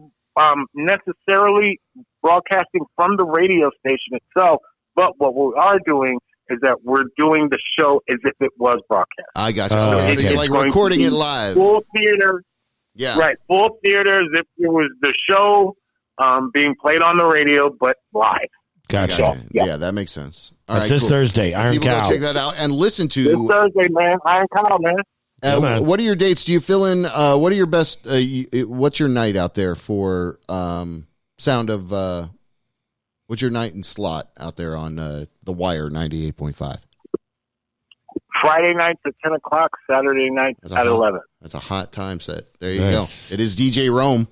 necessarily broadcasting from the radio station itself, but what we are doing is that we're doing the show as if it was broadcast. I got you. So you're like recording it live. Full theater. Yeah. Right. Full theater as if it was the show being played on the radio, but live. Gotcha. Yeah, that makes sense. All right, this Thursday, Iron People Cow. Go check that out and listen to. This Thursday, man. Iron Cow, man. What are your dates? Do you fill in? What are your best? What's your night out there for Sound of? What's your night and slot out there on The Wire 98.5? Friday nights at 10 o'clock, Saturday nights at 11. That's a hot time set. There you go. It is DJ Rome.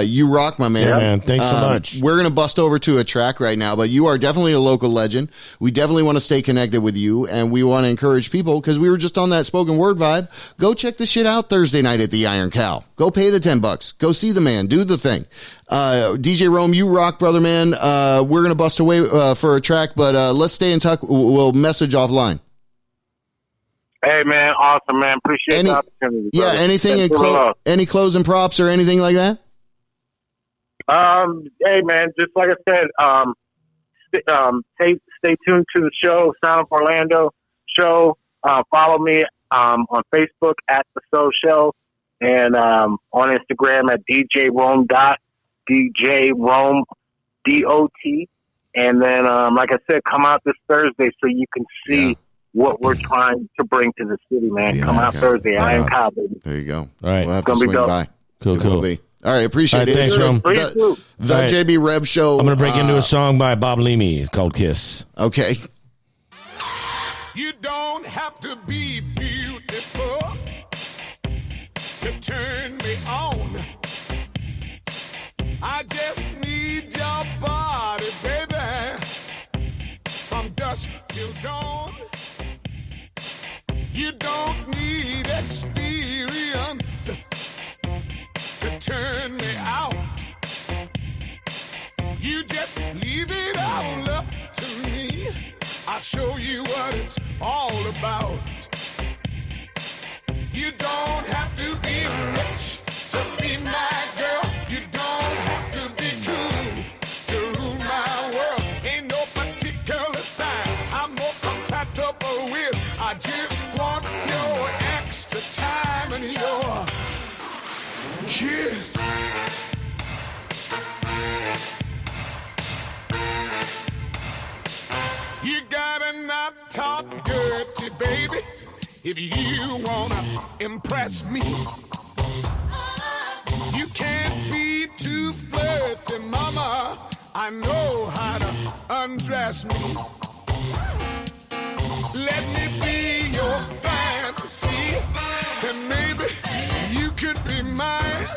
You rock, my man. Yeah, man. Thanks so much. We're going to bust over to a track right now, but you are definitely a local legend. We definitely want to stay connected with you, and we want to encourage people, because we were just on that spoken word vibe. Go check this shit out Thursday night at the Iron Cow. Go pay the $10. Go see the man. Do the thing. DJ Rome, you rock, brother, man. We're going to bust away for a track, but let's stay in touch. We'll message offline. Hey, man. Awesome, man. Appreciate the opportunity. Yeah, brother. anything, any closing props or anything like that? Hey, man, just like I said, stay tuned to the show, Sound of Orlando show. Follow me on Facebook at The Soul Show, and on Instagram at DJRome.DOT. And then, like I said, come out this Thursday so you can see what we're trying to bring to the city, man. Come out Thursday. Iron Cow, baby. There you go. All right. We'll have to swing by. Cool. All right, appreciate it. Thanks, Rome. The JB Rev Show. I'm going to break into a song by Bob Leamy. It's called Kiss. Okay. You don't have to be beautiful to turn me on. I just need your body, baby, from dusk till dawn. You don't need experience to turn me out. You just leave it all up to me. I'll show you what it's all about. You don't have to be rich I just want your extra time and your kiss. You gotta not talk dirty, baby, if you wanna impress me. You can't be too flirty, mama. I know how to undress me. Let me be your fantasy, and maybe you could be mine.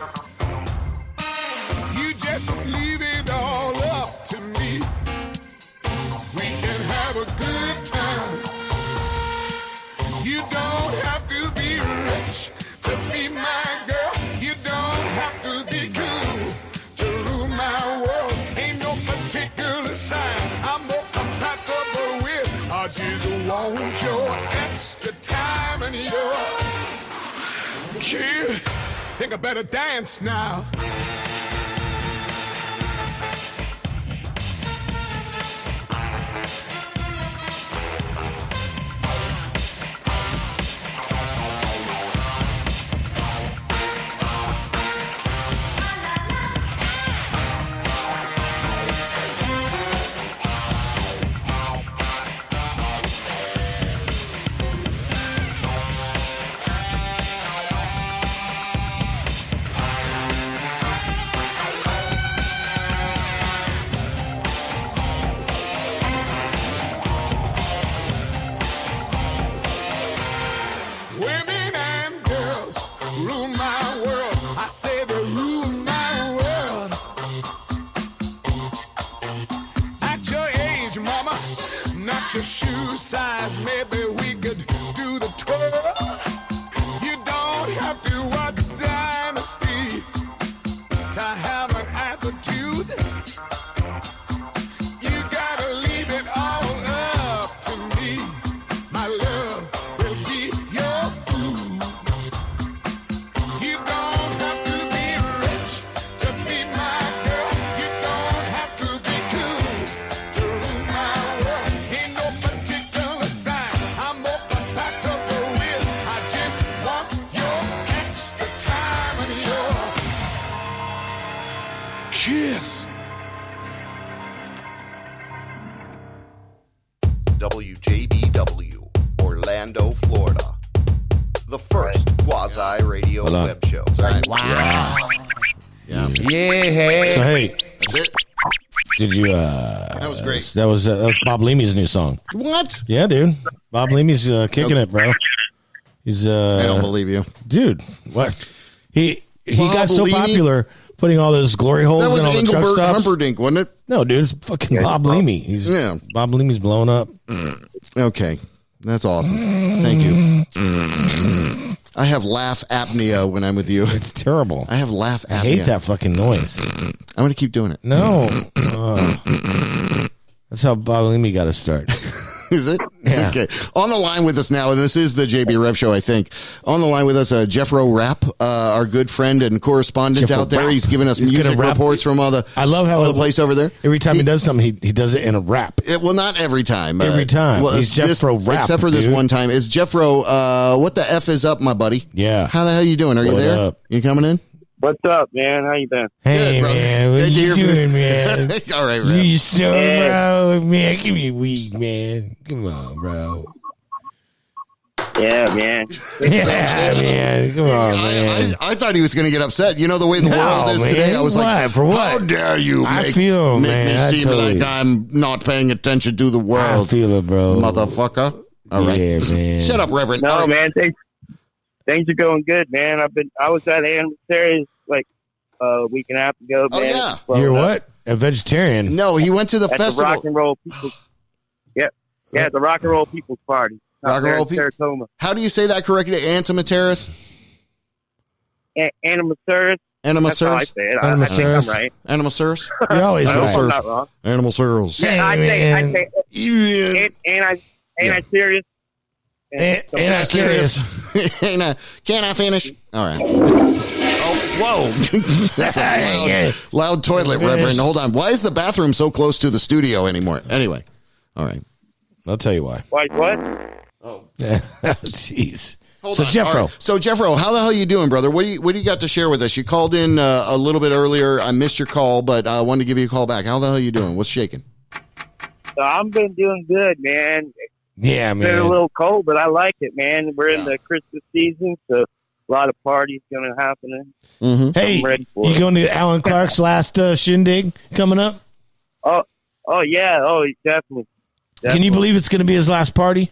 You just leave it all up to me. We can have a good time. You don't have to be rich to be my girl. You don't have to be cool to rule my world. Ain't no particular sign I'm more compatible with. I just want your extra time and your kid. Think I better dance now. Women and girls rule my world. I say they rule my world. At your age, mama, not your shoe size. Maybe we could do the twirl. You don't have to watch Dynasty to have an attitude. You gotta leave it all up to me. My love will be your food. You don't have to be rich to be my girl. You don't have to be cool to rule my world. Ain't no particular sign I'm more compatible with. I just want your extra time and your kiss. WJBW, Orlando, Florida. The first quasi-radio Hold on. web show. Yeah. So hey, That's it. did you? That was great. That was Bob Leamy's new song. What? Yeah, dude. Bob Leamy's kicking it, bro. He's I don't believe you. dude. What? He Bob got so Leamy? popular putting all those glory holes That was in all the truck Engelbert stops. Humperdinck, wasn't it? No, dude, it's fucking Bob Leamy. He's Bob Leamy's blown up. Okay. That's awesome. Thank you. I have laugh apnea when I'm with you. It's terrible. I have laugh apnea. I hate that fucking noise. I'm going to keep doing it. No. That's how Bob Leamy got to start. Is it? Yeah. Okay. On the line with us now, and this is the JB Rev Show, I think. On the line with us, Jeffro Rapp, our good friend and correspondent Jeffro out there. Rapp. He's giving us He's music gonna rap. reports from all the I love how all the place over there. Every time he does something, he does it in a rap. Well, not every time. Every time. He's Jeffro Rapp, except for this dude. one time. Is Jeffro, what the F is up, my buddy? Yeah. How the hell you doing? Are you What there? up? You coming in? What's up, man? How you been? Hey, Good, brother. man. What Good to you hear from doing, man? All right, man. You stoned, bro? Man, give me a weed, man. Come on, bro. Yeah, man. Yeah, man. Come on, man. I thought he was going to get upset. You know the way the No, world is man. today. I was like, What? For what? How dare you I make, feel, make man. I me seem tell like you. I'm not paying attention to the I world, feel it, bro. motherfucker. All right, Yeah, man. shut up, Reverend. No, All right. man. Things are going good, man. I was at Animal Series like a week and a half ago, Oh man. yeah. You're what? A vegetarian? No, he went to the At the festival. Rock and Roll People's. Yeah, at the Rock and Roll People's Party. Rock and Roll People. Sarasota. How do you say that correctly? Antimateris? Animasaurus. That's how I Animasaurus? say it. I think I'm right. Animasaurus? You're always I hope I'm right. not wrong. Animasaurus. Hey, I man. say, ain't I serious? Ain't I serious? Can I finish? All right. Oh, whoa. That's a loud toilet, Reverend. Hold on. Why is the bathroom so close to the studio anymore? Anyway. All right. I'll tell you why. Like what? Oh, jeez. Hold So on. Jeffro, All right. So Jeffro, how the hell you doing, brother? What do you got to share with us? You called in a little bit earlier. I missed your call, but I wanted to give you a call back. How the hell you doing? What's shaking? So I've been doing good, man. yeah, It's been a man. little cold, but I like it, man. We're in the Christmas season, so a lot of parties going to happen. Hey, I'm ready for you it. going to Alan Clark's last shindig coming up? Oh yeah, definitely. Can you believe it's going to be his last party?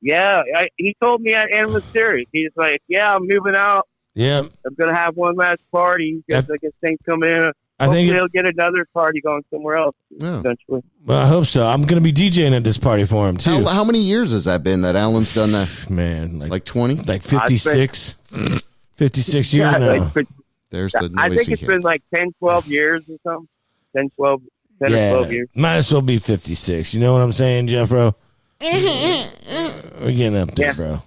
Yeah, he told me at end of the series. He's like, "Yeah, I'm moving out. Yeah, I'm gonna have one last party because I guess things coming in. I think Hopefully he'll get another party going somewhere else eventually." Well, I hope so. I'm going to be DJing at this party for him too. How many years has that been that Alan's done that? Man, like 20? Like 56. 56 years Yeah, now. There's the I noise think he it's hears. been like 10, 12 years or something. 10 or 12 years. Might as well be 56. You know what I'm saying, Jeffro? We're getting up there, bro.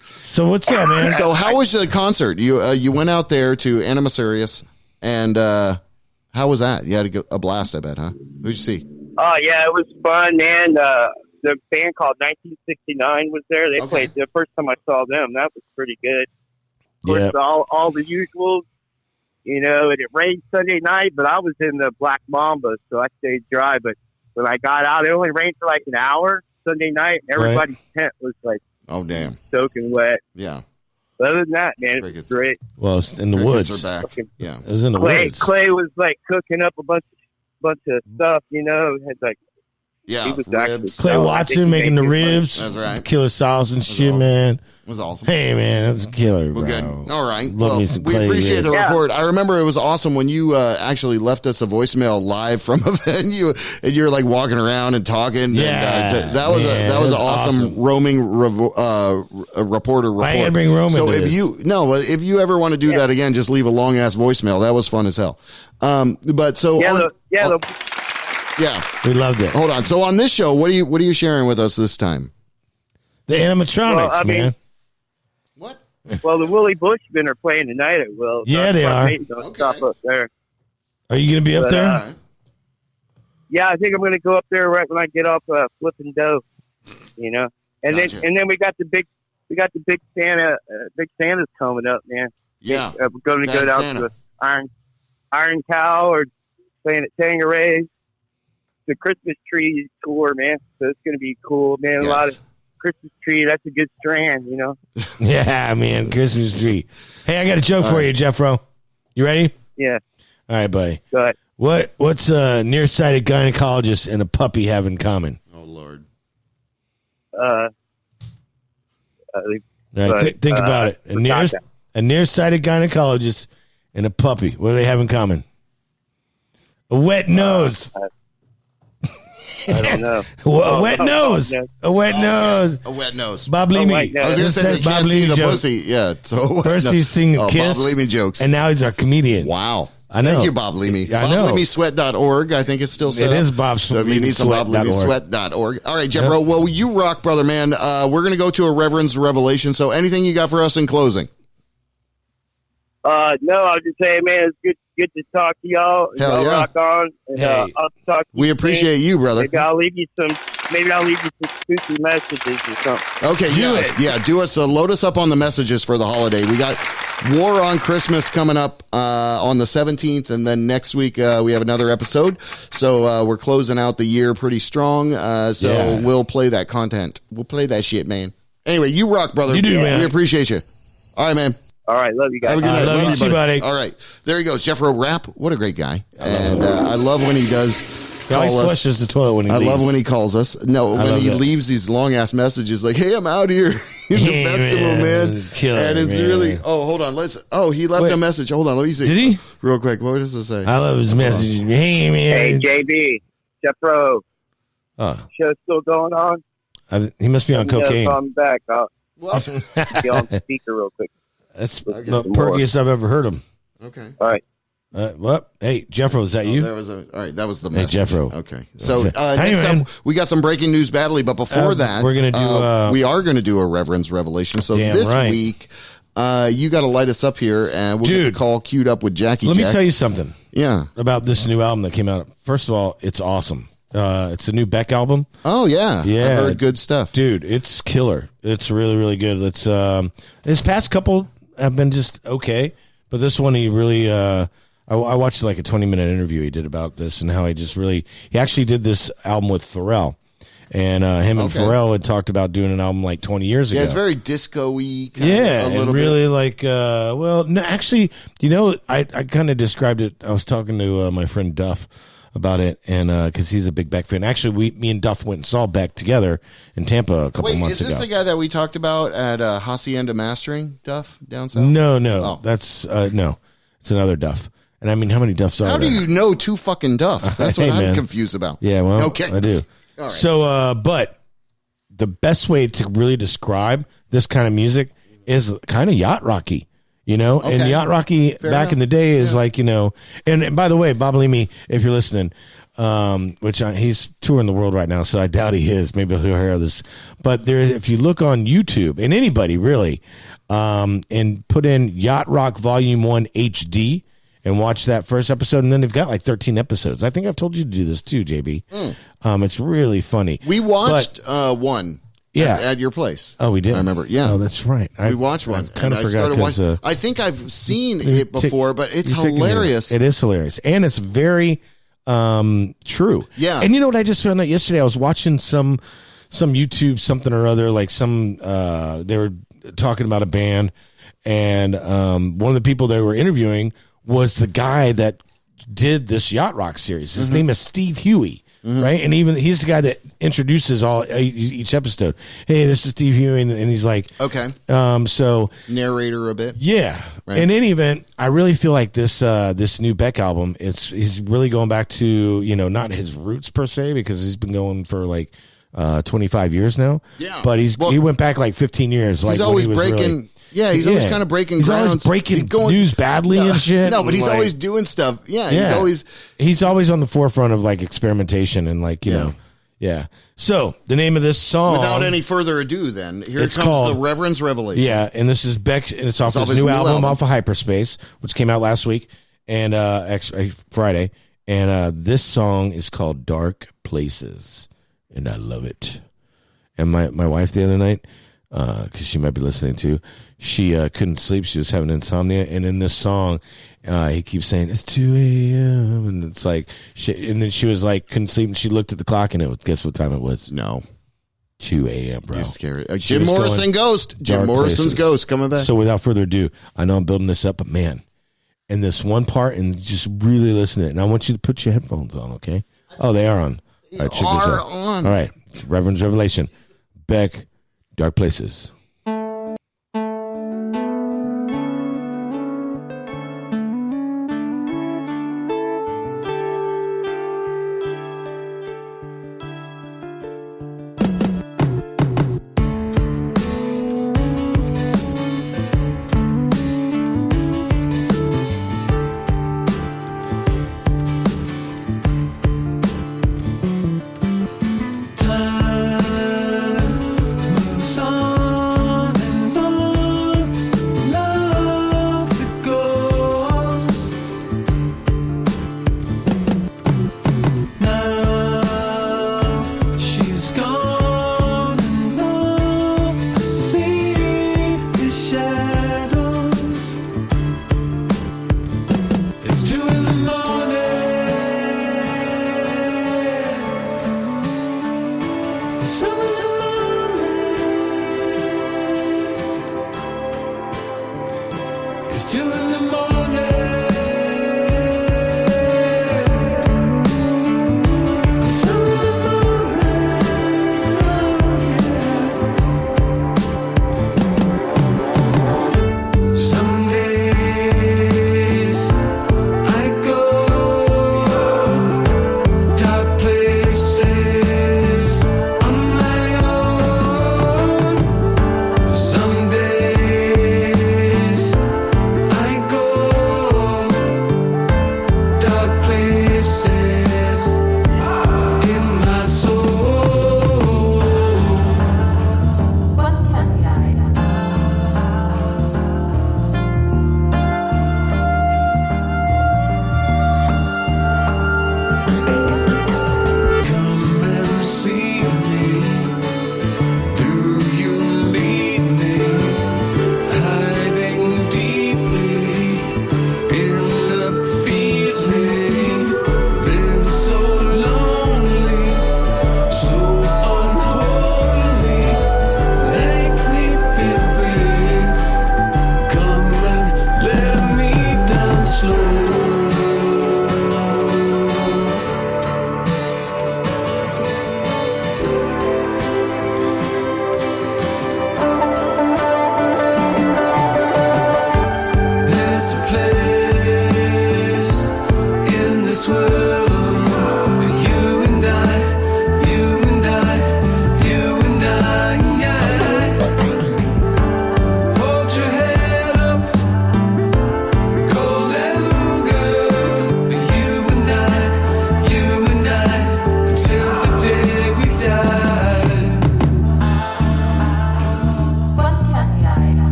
So what's up, man? So how was the concert? You went out there to Anima Sirius, and how was that? You had a blast, I bet, huh? Who'd you see? Oh yeah, it was fun, man. The band called 1969 was there. They played the first time I saw them. That was pretty good. Of course, all the usuals. You know, and it rained Sunday night, but I was in the Black Mamba, so I stayed dry. But when I got out, it only rained for like an hour Sunday night, and everybody's tent was like, oh damn, soaking wet. Yeah. But other than that, man, it was great. Well, it's in the Crickets woods. are back. Yeah. It was in the woods. Clay was like cooking up a bunch of stuff. You know, had like Yeah, he was ribs. Clay Watson making the ribs. That's right. Killer sauce and shit, man. It was awesome. Hey, man, that's killer, bro. We're good. All right. Love me some we Clay appreciate the ribs. report. I remember it was awesome when you actually left us a voicemail live from a venue, and you were like walking around and talking. Yeah, and, that was man, that was it an was awesome awesome. roaming reporter report. Why you gotta bring Roman So to if this? if you ever want to do that again, just leave a long ass voicemail. That was fun as hell. But so yeah, we loved it. Hold on. So on this show, what are you sharing with us this time? The animatronics, Well, I mean, man. Well, the Willie Bushmen are playing tonight at Will. Yeah, they are. Don't stop up there. Are you going to be up But, there? Yeah, I think I'm going to go up there right when I get off flipping dough. You know, and Gotcha. then we got the big Santa. Big Santa's coming up, man. Yeah, we're going to go Bad down Santa. to Iron Cow or playing at Tangeray's. The Christmas tree tour, man. So it's going to be cool, man. Yes. A lot of Christmas tree. That's a good strand, you know. Yeah, man. Christmas tree. Hey, I got a joke for you, Jeffro. You ready? Yeah. All right, buddy. Go ahead. What's a nearsighted gynecologist and a puppy have in common? Oh Lord. All right, think about it. A nearsighted gynecologist and a puppy. What do they have in common? A wet nose. I don't know. A wet nose. A wet nose. A wet nose. Bob Leamy. I was going to say they Bob can't see Leamy the joke. pussy. Yeah. So First he's singing Kiss. Bob Leamy jokes. And now he's our comedian. Wow. I know. Thank you, Bob Leamy. I know. BobLeamySweat.org, I think it's still set It up. is Bob So if you need some BobLeamySweat.org. All right, Jeffro. Yep. Well, you rock, brother, man. We're going to go to a Reverend's Revelation. So anything you got for us in closing? No, I was just saying, man, it's good to talk to y'all. Hell y'all yeah. rock on. And, Hey. I'll talk to We you appreciate soon. you, brother. Maybe I'll leave you some spooky messages or something. Okay, do us. Load us up on the messages for the holiday. We got War on Christmas coming up on the 17th, and then next week we have another episode. So we're closing out the year pretty strong. So Yeah. we'll play that content. We'll play that shit, man. Anyway, you rock, brother. You do, man. We appreciate you. All right, man. All right, love you guys. Have a good night. love you too, buddy. All right, there he goes, Jeffro Rapp. What a great guy, and I love when he does. He always call us. flushes the toilet when he I leaves. love when he calls us. No, when love he that. leaves these long ass messages like, "Hey, I'm out here in the Hey, festival, man," it's killer, and it's man. really. Oh, hold on. He left Wait. a message. Hold on. Let me see. Did he? Real quick. What does it say? I love his message. Hey, Hey, man. JB, Jeffro, Oh, show's still going on? he must be on cocaine. I'm back. I'll What? be on speaker real quick. That's Okay. the perkiest I've ever heard him. Okay. All right. What? Hey, Jeffro, is that you? All right. That was the Hey, message. Jeffro. Okay. So Hey, next man. up, we got some breaking news badly, but before that, we're gonna do, we are going to do a Reverend's Revelation. So Damn this right. week, you got to light us up here, and we'll get the Dude. call queued up with Jackie. Let me Jack. tell you something Yeah. about this new album that came out. First of all, it's awesome. It's a new Beck album. Oh yeah, Yeah, I heard good stuff, dude. It's killer. It's really, really good. It's his past couple have been just okay, but this one he really. I watched like a 20-minute interview he did about this and how he actually did this album with Pharrell. And him and Pharrell had talked about doing an album like 20 years ago. Yeah, it's very disco-y. Yeah, a little and really bit. like, well, no, actually, I kind of described it. I was talking to my friend Duff about it, and because he's a big Beck fan. Actually, me and Duff went and saw Beck together in Tampa a couple months ago. Is this the guy that we talked about at Hacienda Mastering, Duff, down south? No. Oh. That's, no. It's another Duff. And I mean, how many Duffs are there? How do you know two fucking Duffs? That's what I'm confused about. Yeah, well, okay. I do. All right. So, but the best way to really describe this kind of music is kind of yacht rocky, And yacht rocky back in the day is like, and by the way, Bob Leamy, if you're listening, he's touring the world right now, so I doubt he is. Maybe he'll hear this. But if you look on YouTube, and anybody really, and put in Yacht Rock Volume 1 HD, and watch that first episode, and then they've got like 13 episodes. I think I've told you to do this too, JB. It's really funny. We watched one at your place. Oh, we did? I remember, yeah. Oh, that's right. We watched one. I kind of forgot. I think I've seen it before, but it's hilarious. It is hilarious. And it's very true. Yeah. And you know what I just found out yesterday? I was watching some YouTube something or other, like they were talking about a band, and one of the people they were interviewing was the guy that did this Yacht Rock series. His name is Steve Huey, right? And even he's the guy that introduces each episode. Hey, this is Steve Huey, and he's like, okay. So narrator a bit, yeah. Right. In any event, I really feel like this new Beck album, he's really going back to not his roots per se, because he's been going for like 25 years now. Yeah, but he went back like 15 years. He's always breaking. He's always kind of breaking ground. He's always breaking news badly and shit. No, but he's always doing stuff. Yeah, he's always on the forefront of like experimentation and like, you know. Yeah. So the name of this song, without any further ado, then here comes the Reverend's Revelation. Yeah, and this is Beck, and it's off his new album off of Hyperspace, which came out last week and Friday. And this song is called Dark Places, and I love it. And my wife the other night, because she might be listening too, she couldn't sleep. She was having insomnia, and in this song, he keeps saying it's 2 a.m. and it's like, and then she was like couldn't sleep, and she looked at the clock, and guess what time it was? No, 2 a.m. Bro, you're scary. Jim Morrison Ghost. Jim Morrison's Ghost coming back. So without further ado, I know I'm building this up, but man, in this one part, and just really listen to it. And I want you to put your headphones on, okay? Oh, they are on. All right, check this out. All right, Reverend's Revelation, Beck, Dark Places. Time moves on.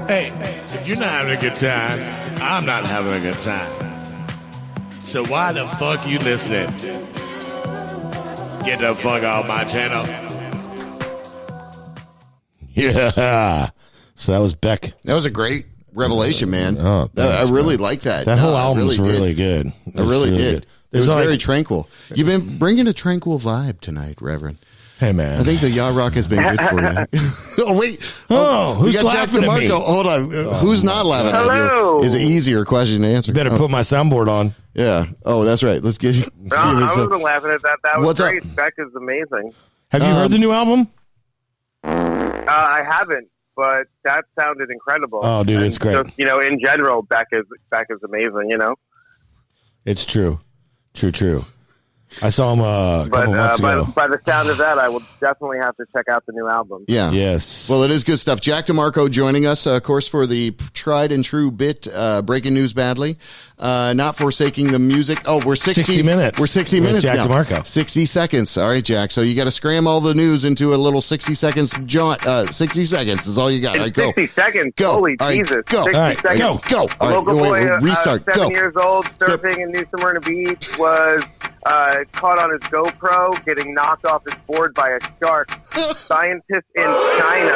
Hey, if you're not having a good time, I'm not having a good time. So why the fuck you listening? Get the fuck off my channel. Yeah. So that was Beck. That was a great revelation, man. Oh, I really like that. That whole album's really good. I really did. Good. It was There's very tranquil. You've been bringing a tranquil vibe tonight, Reverend. Hey, man. I think the yacht rock has been good for you. Oh, wait. Who's we got Jack laughing at me? DeMarco. Hold on. Who's not laughing at Hello. you? Is an easier question to answer. Better put my soundboard on. Yeah. Oh, that's right. Let's get. No, I wasn't laughing at that. That was What's great. up? Beck is amazing. Have you heard the new album? I haven't, but that sounded incredible. Oh, dude, it's great. Just, in general, Beck is amazing. It's true. True. I saw him a couple months ago. By the sound of that, I will definitely have to check out the new album. Yeah. Yes. Well, it is good stuff. Jack DeMarco joining us, of course, for the tried and true bit, Breaking News Badly. Not forsaking the music. Oh, we're 60 minutes. We're 60 minutes Jack now. DeMarco. 60 seconds. All right, Jack. So you got to scram all the news into a little 60 seconds jaunt. 60 seconds is all you got. In All right, go. 60 seconds. Go. Holy All right, Jesus. go. 60 All right, seconds. go. A All right, local boy, restart. 7 Go. years old, surfing in New Smyrna Beach, was caught on his GoPro getting knocked off his board by a shark. Scientists in China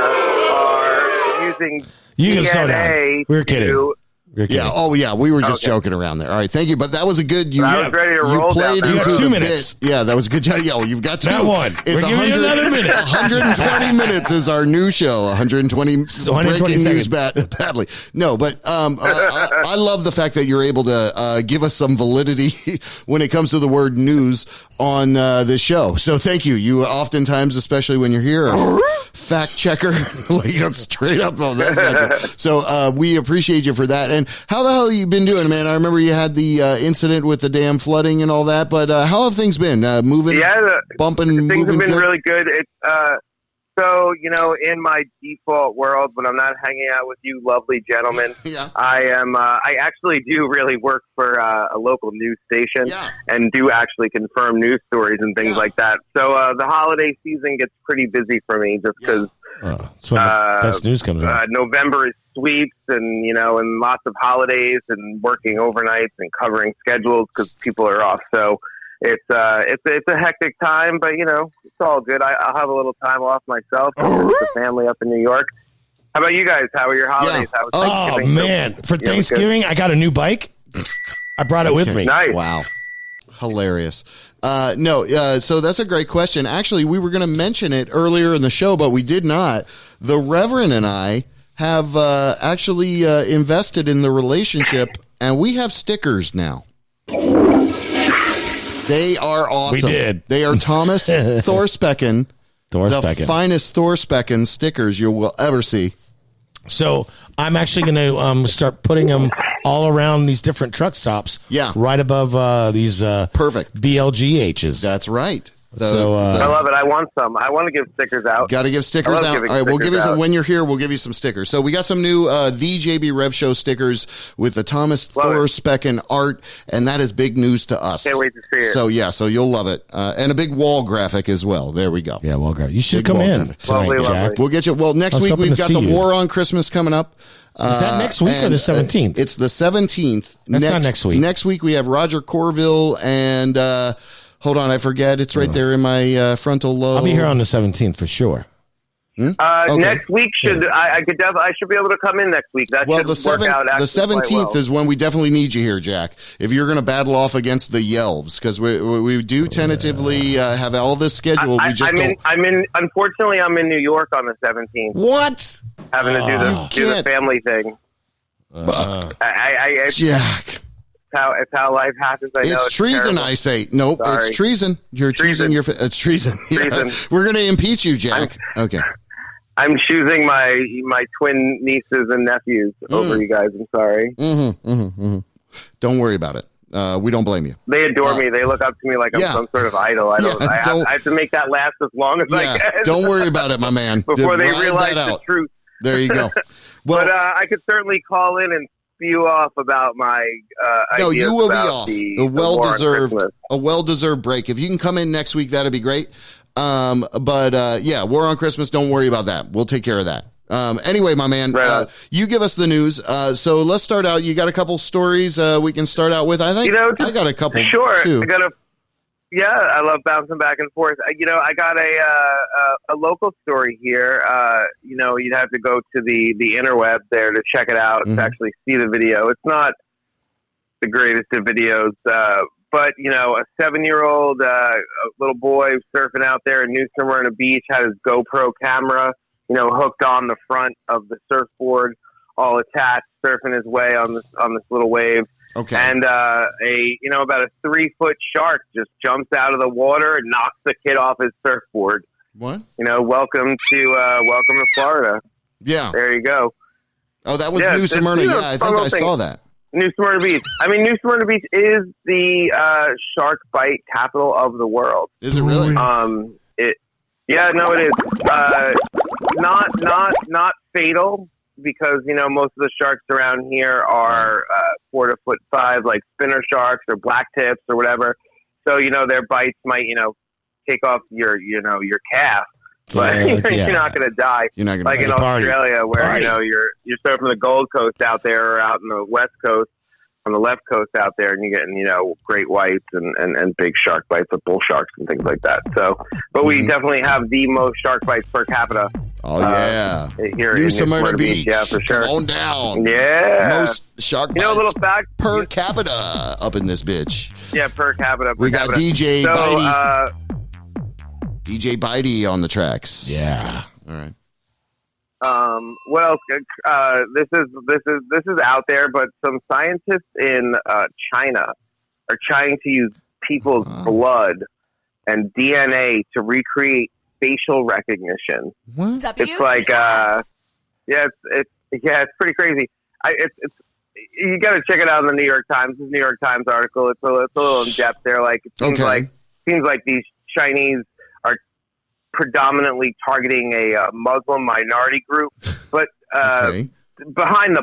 are using You can slow down. DNA We're kidding. to Yeah. Oh, yeah. We were just joking around there. All right. Thank you. But that was a good. I was ready to roll played down into that road. the 2 minutes. bit. Yeah, that was a good job. Yeah, you've got two. That one. It's We're giving you another minute. 120 minutes is our new show. 120 breaking news badly. No, but I love the fact that you're able to give us some validity when it comes to the word news on this show. So thank you. You oftentimes, especially when you're here, are fact checker, like straight up. Oh, that's not good. So we appreciate you for that. And how the hell have you been doing, man? I remember you had the incident with the damn flooding and all that, but how have things been? Moving, bumping, things moving have been good? really good. It's so in my default world, when I'm not hanging out with you lovely gentlemen, I am. I actually do really work for a local news station and do actually confirm news stories and things like that. So the holiday season gets pretty busy for me, just because. That's when the best news comes out. November is sweeps and and lots of holidays and working overnights and covering schedules because people are off. So it's a hectic time, but it's all good. I'll have a little time off myself with the family up in New York. How about you guys? How are your holidays? How was Oh Thanksgiving? man, for Thanksgiving I got a new bike. I brought it with me. Nice. Wow. Hilarious. So that's a great question. Actually, we were going to mention it earlier in the show, but we did not. The Reverend and I have actually invested in the relationship, and we have stickers now. They are awesome. We did. They are Thomas Thorspeken, the finest Thorspeken stickers you will ever see. So I'm actually going to start putting them all around these different truck stops. Yeah. Right above these perfect BLGHs. That's right. I love it. I want some. I want to give stickers out. Got to give stickers out. All right, we'll give you some when you're here. We'll give you some stickers. So we got some new the JB Rev Show stickers with the Thomas Thorspeken art, and that is big news to us. Can't wait to see it. So you'll love it, and a big wall graphic as well. There we go. Yeah, wall graphic. You should come in tonight, Jack. We'll get you. Well, next week we've got the War on Christmas coming up. Is that next week or the 17th? It's the 17th. That's not next week. Next week we have Roger Corville and. Hold on, I forget. It's right there in my frontal lobe. I'll be here on the 17th for sure. Okay. Next week I should be able to come in next week. That should work out. The 17th is when we definitely need you here, Jack. If you're going to battle off against the Yelves, because we do tentatively have all this scheduled. Unfortunately, I'm in New York on the 17th. What? Having to do the family thing. Jack. It's how life happens. I know it's treason. terrible. I say nope. Sorry. It's treason. You're treason. It's treason. Yeah. We're going to impeach you, Jack. Okay. I'm choosing my twin nieces and nephews over you guys. I'm sorry. Don't worry about it. We don't blame you. They adore me. They look up to me like I'm some sort of idol. I have to make that last as long as I can. Don't worry about it, my man. Before they realize the truth. There you go. Well, but I could certainly call in and spew off about my ideas. You will be about off. A well-deserved break. If you can come in next week, that'd be great. War on Christmas, don't worry about that. We'll take care of that. Anyway, my man, Right. you give us the news. So let's start out. You got a couple stories we can start out with. I think I got a couple. Sure. too. I love bouncing back and forth. I got a local story here. You'd have to go to the interweb there to check it out to actually see the video. It's not the greatest of videos, but a 7-year-old little boy surfing out there in New Smyrna Beach had his GoPro camera, hooked on the front of the surfboard, all attached, surfing his way on this little wave. Okay. And about a 3-foot shark just jumps out of the water and knocks the kid off his surfboard. What? Welcome to Florida. Yeah. There you go. Oh, that was New Smyrna. Yeah, I think I saw that. New Smyrna Beach. New Smyrna Beach is the shark bite capital of the world. Is it really? It is. Not fatal, because most of the sharks around here are 4 to 5, like spinner sharks or black tips or whatever. So their bites might take off your calf, but you're not going to die. You're not going to like in Australia, where you're surfing the Gold Coast out there, or out in the West Coast, on the left coast out there, and you're getting great whites and big shark bites of bull sharks and things like that. So, but we definitely have the most shark bites per capita. Oh yeah, here New in Smyrna Beach. Yeah, for sure. Come on down. Yeah, most shark bites a little fact per capita up in this bitch. Yeah, per capita. We got DJ so, Bitey. DJ Bitey on the tracks. Yeah. All right. What else? This is out there, but some scientists in China are trying to use people's blood and DNA to recreate facial recognition. What? It's like, it's pretty crazy. It's you got to check it out in the New York Times. This New York Times article. It's a little in depth there. Like it seems like these Chinese are predominantly targeting a Muslim minority group, but behind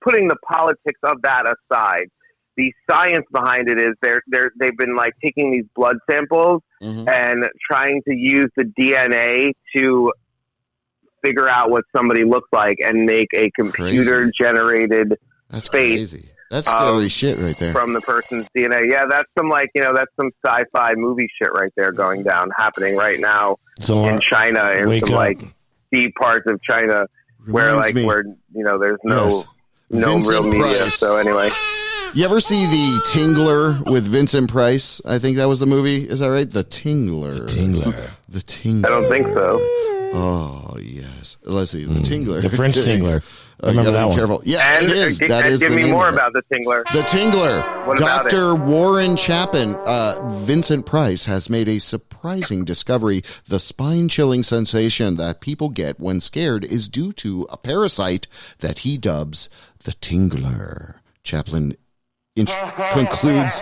putting the politics of that aside, the science behind it is they've been like taking these blood samples and trying to use the DNA to figure out what somebody looks like and make a computer generated face. Crazy. That's scary shit right there. From the person's DNA. Yeah, that's some that's some sci-fi movie shit right there happening right now in China, in some like deep parts of China where there's no real media. Price. So anyway. You ever see The Tingler with Vincent Price? I think that was the movie. Is that right? The Tingler. The Tingler. I don't think so. Oh, yes. Let's see. The Tingler. The French Tingler. Remember that one. Careful. Yeah, and, it is. That is give the me name more of it. about the Tingler. The Tingler. What about Dr. Warren Chapin, Vincent Price has made a surprising discovery. The spine-chilling sensation that people get when scared is due to a parasite that he dubs the Tingler. Chaplin concludes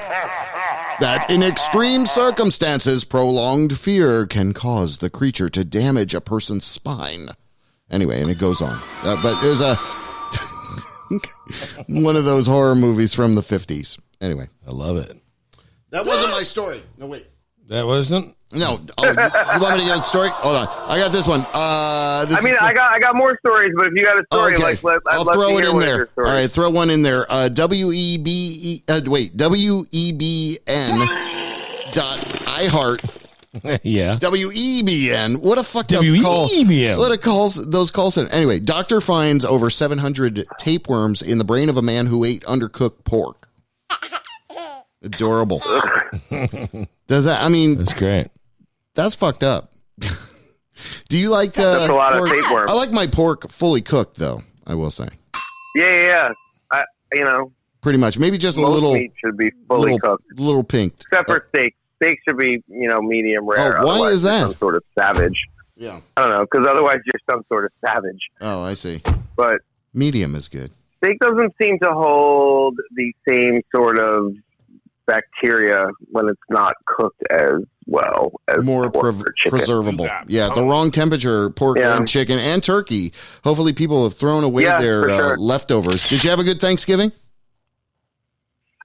that in extreme circumstances, prolonged fear can cause the creature to damage a person's spine. Anyway, and it goes on. But it was one of those horror movies from the 50s. Anyway. I love it. That wasn't my story. No, wait. That wasn't? No. Oh, you want me to get the story? Hold on. I got this one. I got more stories, but if you got a story, I'll throw it in there. All right, throw one in there. WEBN .iHeart. Yeah. WEBN. What a fucked up call. WEBN. What a calls those calls in. Anyway, doctor finds over 700 tapeworms in the brain of a man who ate undercooked pork. Adorable. Does that? I mean, that's great. That's fucked up. Do you like that's a lot pork? of tapeworms. I like my pork fully cooked, though. I will say. Yeah. Pretty much. Maybe just a most little. Meat should be fully cooked. Little pink. Except for steak. Steak should be medium rare. Oh, why otherwise is that? Some sort of savage. Yeah. I don't know, because otherwise you're some sort of savage. Oh, I see. But medium is good. Steak doesn't seem to hold the same sort of bacteria when it's not cooked as well as more preservable. Yeah, the wrong temperature, pork and chicken and turkey. Hopefully people have thrown away their leftovers. Did you have a good Thanksgiving?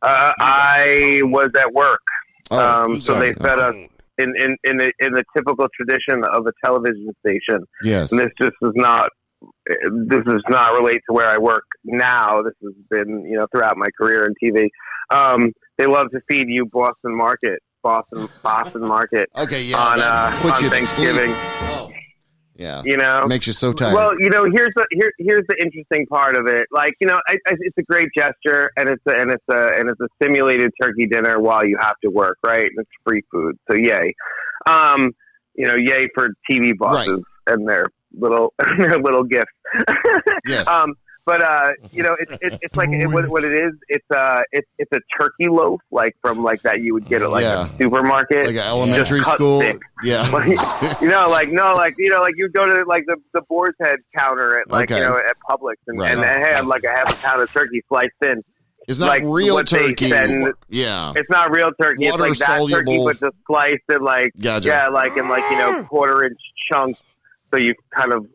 I was at work. So they fed us in the typical tradition of a television station. Yes. And this just is not this does not relate to where I work now. This has been, throughout my career in TV. They love to feed you Boston Market. Okay, yeah. On Thanksgiving. Oh. Yeah. Makes you so tired. Well, here's the interesting part of it. Like, it's a great gesture, and it's a simulated turkey dinner while you have to work, right? And it's free food, so yay. Yay for TV bosses and their little gifts. Yes. But it's like what it is. It's a turkey loaf, like from like that you would get at a supermarket, like an elementary school. Thick. Yeah. Like you go to like the boar's head counter at at Publix and they have like a half a pound of turkey sliced in. It's not real turkey. It's not real turkey. Water it's like that soluble. turkey, but just sliced in like quarter-inch chunks, so you kind of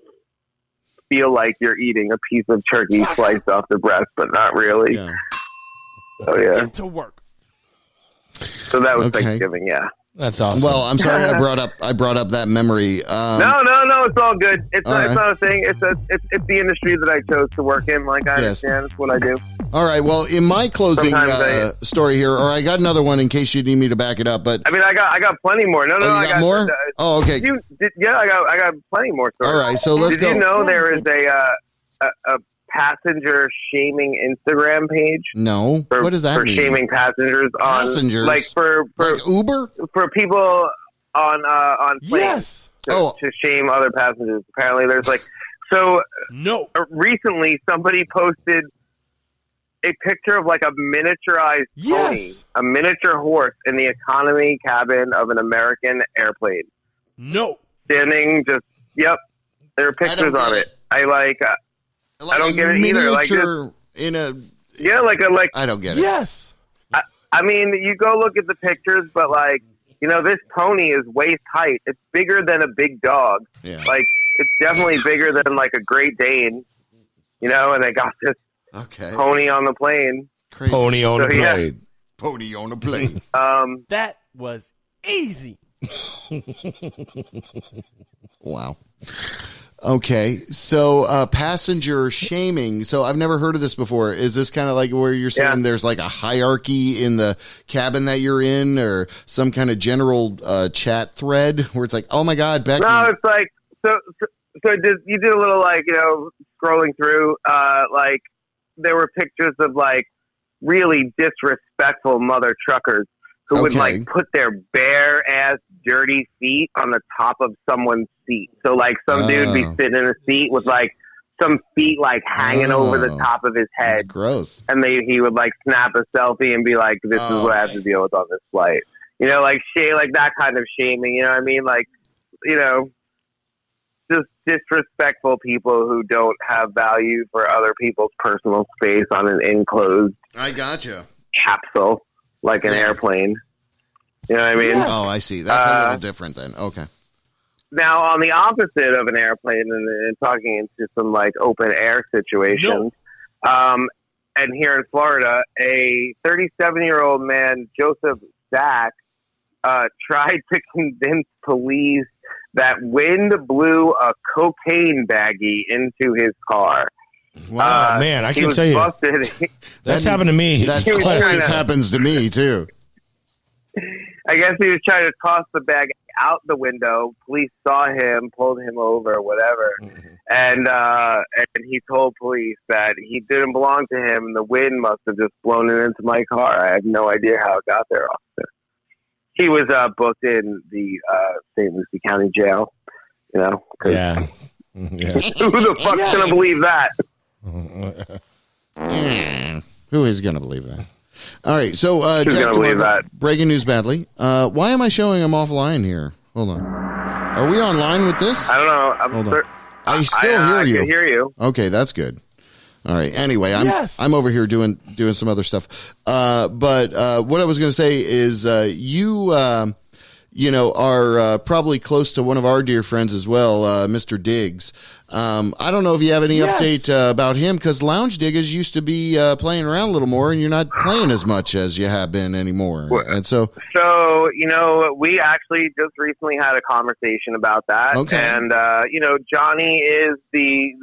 feel like you're eating a piece of turkey sliced off the breast, but not really. Yeah. So yeah. Get to work. So that was Thanksgiving. Yeah. That's awesome. Well, I'm sorry I brought up that memory. No, it's all good. It's not a thing. It's the industry that I chose to work in. Like I understand, it's what I do. All right. Well, in my closing story here, or I got another one in case you need me to back it up. But I mean, I got plenty more. No, I got more. Okay. I got plenty more stories. All right. So let's go. Did you know there is a passenger shaming Instagram page? No. What does that mean? For shaming passengers on like for Uber, for people on planes. Yes. To shame other passengers. Apparently, there's recently somebody posted a picture of like a miniaturized pony, a miniature horse in the economy cabin of an American airplane. No. Standing there are pictures on it. I don't get it either. Like I don't get it. Yes. I mean, you go look at the pictures, but this pony is waist height. It's bigger than a big dog. Yeah. Like it's definitely bigger than like a Great Dane. And they got this pony on the plane. Crazy. Pony on the plane. Yeah. Pony on the plane. That was easy. Wow. Okay, so passenger shaming. So I've never heard of this before. Is this kind of like where you're saying there's like a hierarchy in the cabin that you're in, or some kind of general chat thread where it's like, oh my God, Becky? No, it's like so you did a little scrolling through there were pictures of really disrespectful mother truckers who would put their bare ass dirty feet on the top of someone's seat. So some dude be sitting in a seat with some feet hanging over the top of his head. That's gross. And he would snap a selfie and be like, "This is what I have to deal with on this flight." That kind of shaming. You know what I mean? Just disrespectful people who don't have value for other people's personal space on an enclosed. I gotcha. Capsule. Like an airplane. You know what I mean? Yes. Oh, I see. That's a little different then. Okay. Now, on the opposite of an airplane and talking into some open air situations, and here in Florida, a 37-year-old man, Joseph Zach, tried to convince police that wind blew a cocaine baggie into his car. Wow, man, I can tell you. That's happened to me. That always happens to me, too. I guess he was trying to toss the bag out the window. Police saw him, pulled him over, whatever. And he told police that he didn't belong to him, and the wind must have just blown it into my car. I have no idea how it got there, officer. He was booked in the St. Lucie County Jail, Yeah. Who the fuck's going to believe that? Who is going to believe that? All right, so Jack, breaking news badly. Why am I showing I'm offline here? Hold on. Are we online with this? I don't know. Hold on. I still hear you. I can hear you. Okay, that's good. All right. Anyway, I'm over here doing some other stuff. But what I was going to say is you are probably close to one of our dear friends as well, Mr. Diggs. I don't know if you have any update about him, because Lounge Diggers used to be playing around a little more, and you're not playing as much as you have been anymore. And so, we actually just recently had a conversation about that. Okay. And Johnny is the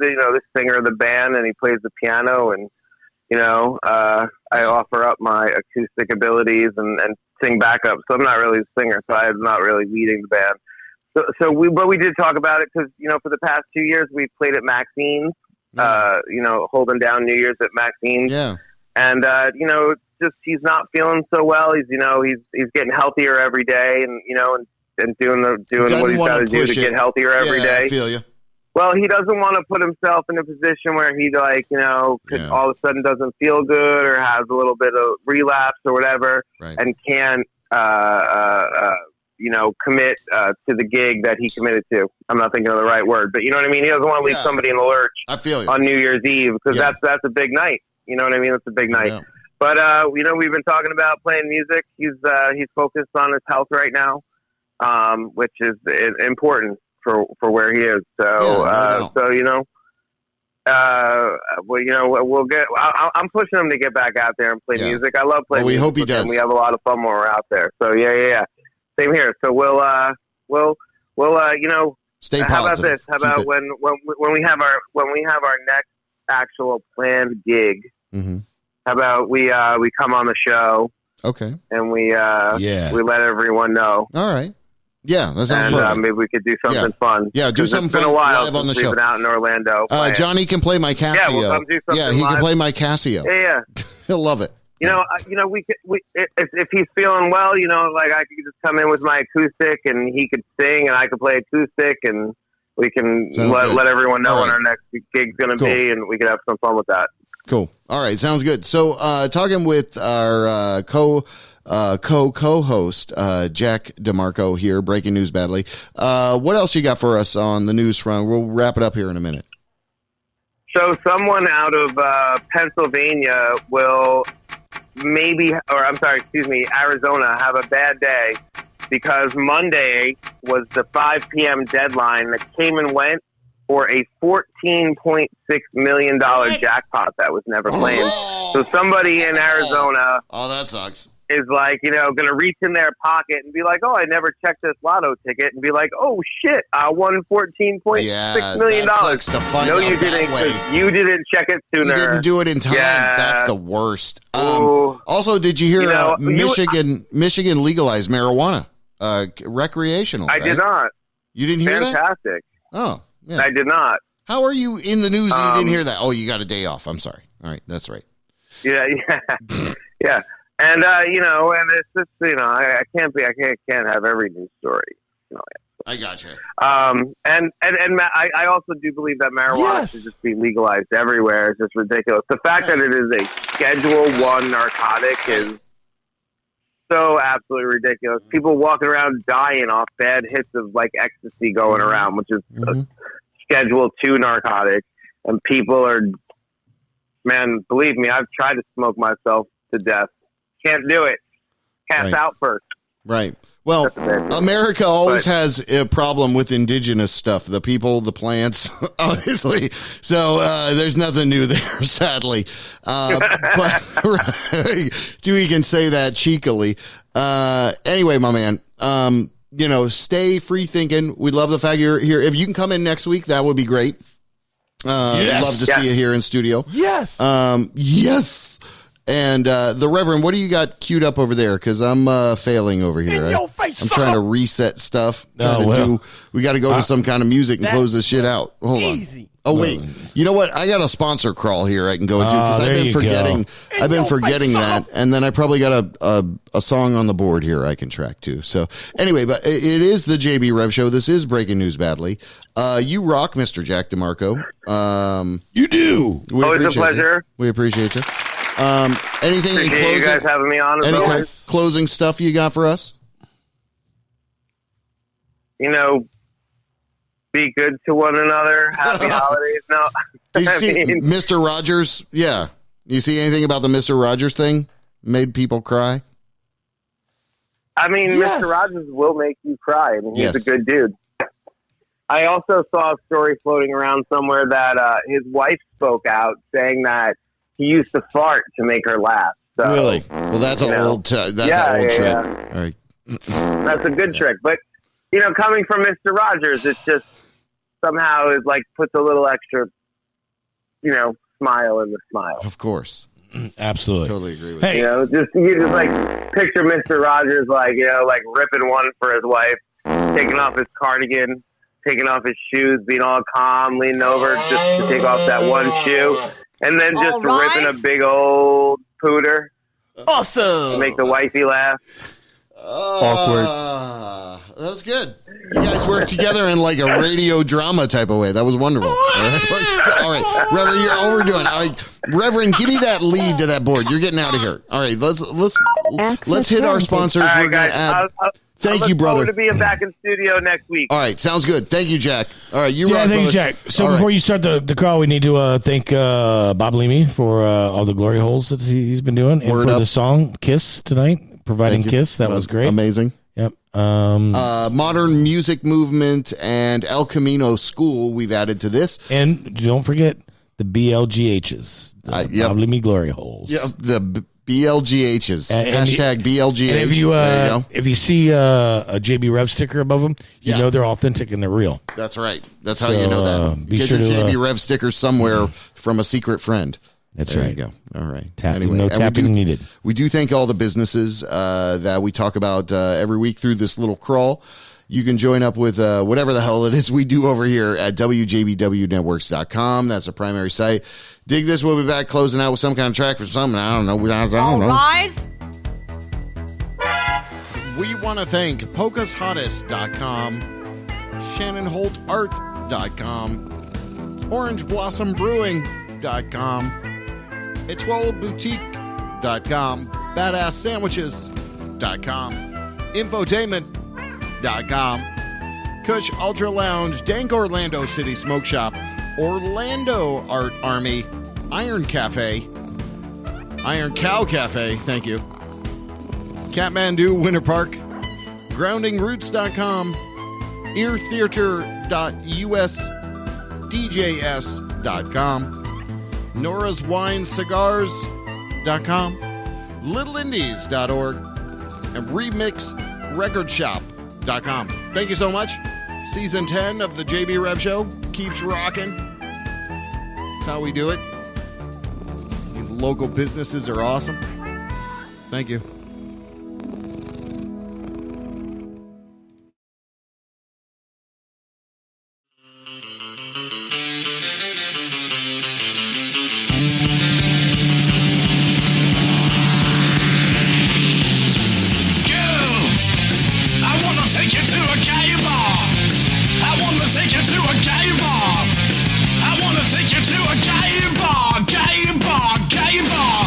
singer of the band, and he plays the piano, and I offer up my acoustic abilities and sing backup. So I'm not really a singer, so I'm not really leading the band. But we did talk about it because, for the past 2 years, we've played at Maxine's, holding down New Year's at Maxine's. Yeah. And, just he's not feeling so well. He's getting healthier every day and doing what he's got to do to get healthier every day. I feel you. Well, he doesn't want to put himself in a position where he all of a sudden doesn't feel good or has a little bit of relapse or whatever, and can't, commit to the gig that he committed to. I'm not thinking of the right word, but you know what I mean? He doesn't want to leave somebody in the lurch. I feel you. On New Year's Eve, because that's a big night. You know what I mean? It's a big night. Yeah. But, we've been talking about playing music. He's focused on his health right now, which is important for where he is. So, we'll get. I'm pushing him to get back out there and play music. I love playing. We music hope he with does. him. We have a lot of fun when we're out there. So yeah. Same here. So we'll stay how positive. about this? How about when we have our next actual planned gig? Mm-hmm. How about we come on the show? Okay. And we let everyone know. All right. Yeah, that sounds perfect. Maybe we could do something fun. Yeah, do something fun. It's been a while live on the since show. we've been out in Orlando. Johnny can play my Casio. Yeah, we'll come do something he live. can play my Casio. Yeah. He'll love it. If he's feeling well, I could just come in with my acoustic and he could sing and I could play acoustic and we can let everyone know when our next gig's going to be and we could have some fun with that. Cool. All right. Sounds good. So, talking with our co-host, Jack DeMarco here, Breaking News Badly. What else you got for us on the news front? We'll wrap it up here in a minute. So someone out of Pennsylvania will Arizona have a bad day because Monday was the 5 p.m. deadline that came and went for a $14.6 million jackpot that was never claimed. So somebody in Arizona... Oh, that sucks. Is going to reach in their pocket and be like, oh, I never checked this lotto ticket, and be like, oh, shit, I won $14.6 million. That sucks to find out you didn't, that way. You didn't check it sooner. You didn't do it in time. Yeah. That's the worst. Also, did you hear Michigan legalized marijuana recreational? I did not. You didn't hear that? Fantastic. Oh, yeah. I did not. How are you in the news and you didn't hear that? Oh, you got a day off. I'm sorry. All right, that's right. Yeah. And and it's just I can't have every news story. I got you. And I also do believe that marijuana should just be legalized everywhere. It's just ridiculous. The fact that it is a Schedule I narcotic is so absolutely ridiculous. People walking around dying off bad hits of ecstasy going around, which is a Schedule II narcotic, and people are, man, believe me, I've tried to smoke myself to death. Can't do it. Pass out first. Right. Well, America always has a problem with indigenous stuff, the people, the plants, obviously. So there's nothing new there, sadly. But we can say that cheekily. Anyway, my man, stay free thinking. We love the fact you're here. If you can come in next week, that would be great. Love to see you here in studio. Yes. Yes. And the Reverend, what do you got queued up over there? Because I'm failing over here. I'm trying to reset stuff. We got to go to some kind of music and close this shit out. Hold on. Oh wait, you know what? I got a sponsor crawl here I can go to because I've been forgetting. I've been forgetting that, and then I probably got a song on the board here I can track too. So anyway, but it is the JB Rev Show. This is Breaking News Badly. You rock, Mr. Jack DeMarco. You do. Always a pleasure. We appreciate you. Anything in closing? You guys having me on? Any closing stuff you got for us? Be good to one another. Happy holidays. No, you see Mr. Rogers? Yeah. You see anything about the Mr. Rogers thing? Made people cry? I mean, Yes. Mr. Rogers will make you cry. I mean, he's Yes. a good dude. I also saw a story floating around somewhere that his wife spoke out saying that he used to fart to make her laugh. So, Really? Well, that's an old trick. Yeah. All right. That's a good trick. But, coming from Mr. Rogers, it just somehow is like puts a little extra, smile in the smile. Of course. Absolutely. Totally agree with Hey. You just like picture Mr. Rogers like ripping one for his wife, taking off his cardigan, taking off his shoes, being all calm, leaning over just to take off that one shoe, and then just All right. ripping a big old pooter to Awesome. make the wifey laugh. That was good. You guys worked together in like a radio drama type of way. That was wonderful. All right, Reverend, you're overdoing it. All right, Reverend, give me that lead to that board. You're getting out of here. All right, let's hit our sponsors. All right, We're gonna guys. add. Thank you, brother. I look forward to being back in studio next week. All right, sounds good. Thank you, Jack. All right, you rock, thank you, brother. Jack. So All before right. you start the call, we need to thank Bob Leamy for all the glory holes that he's been doing, and Word for up. the song "Kiss" tonight, providing Thank you. "Kiss." That was great. Amazing. Yep. Modern Music Movement and El Camino School, we've added to this. And don't forget the BLGHs, the yep. Bob Leamy glory holes. Yeah, the BLGHs. Hashtag BLGH. And if you there you go. if you see a JB Rev sticker above them, you Yeah. know they're authentic and they're real. That's right. That's how So, you know that. be Get sure your to, JB Rev sticker somewhere from a secret friend. That's There right. you go. All right. No and tapping needed. We do thank all the businesses that we talk about every week through this little crawl. You can join up with whatever the hell it is we do over here at WJBWnetworks.com. That's our primary site. Dig this. We'll be back closing out with some kind of track for something. I don't know. I don't All know. rise. We want to thank PocasHottest.com, ShannonHoltArt.com, OrangeBlossomBrewing.com, EtoileBoutique.com, BadassSandwiches.com, Infotainment.com, Kush Ultra Lounge, Dank Orlando City Smoke Shop, Orlando Art Army, Iron Cafe, Iron Cow Cafe, thank you, Kathmandu Winter Park, GroundingRoots.com, EarTheater.usdjs.com, Nora's Wine Cigars.com, LittleIndies.org, and RemixRecordShop.com. Thank you so much. Season 10 of the JB Rev Show keeps rocking. That's how we do it. These local businesses are awesome. Thank you. I wanna take you to a gay bar. I wanna take you to a gay bar. I wanna take you to a gay bar, gay bar, gay bar.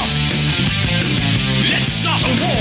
Let's start a war.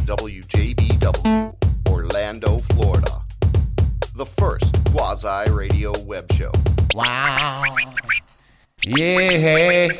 WJBW, Orlando, Florida. The first quasi-radio web show. Wow. Yeah.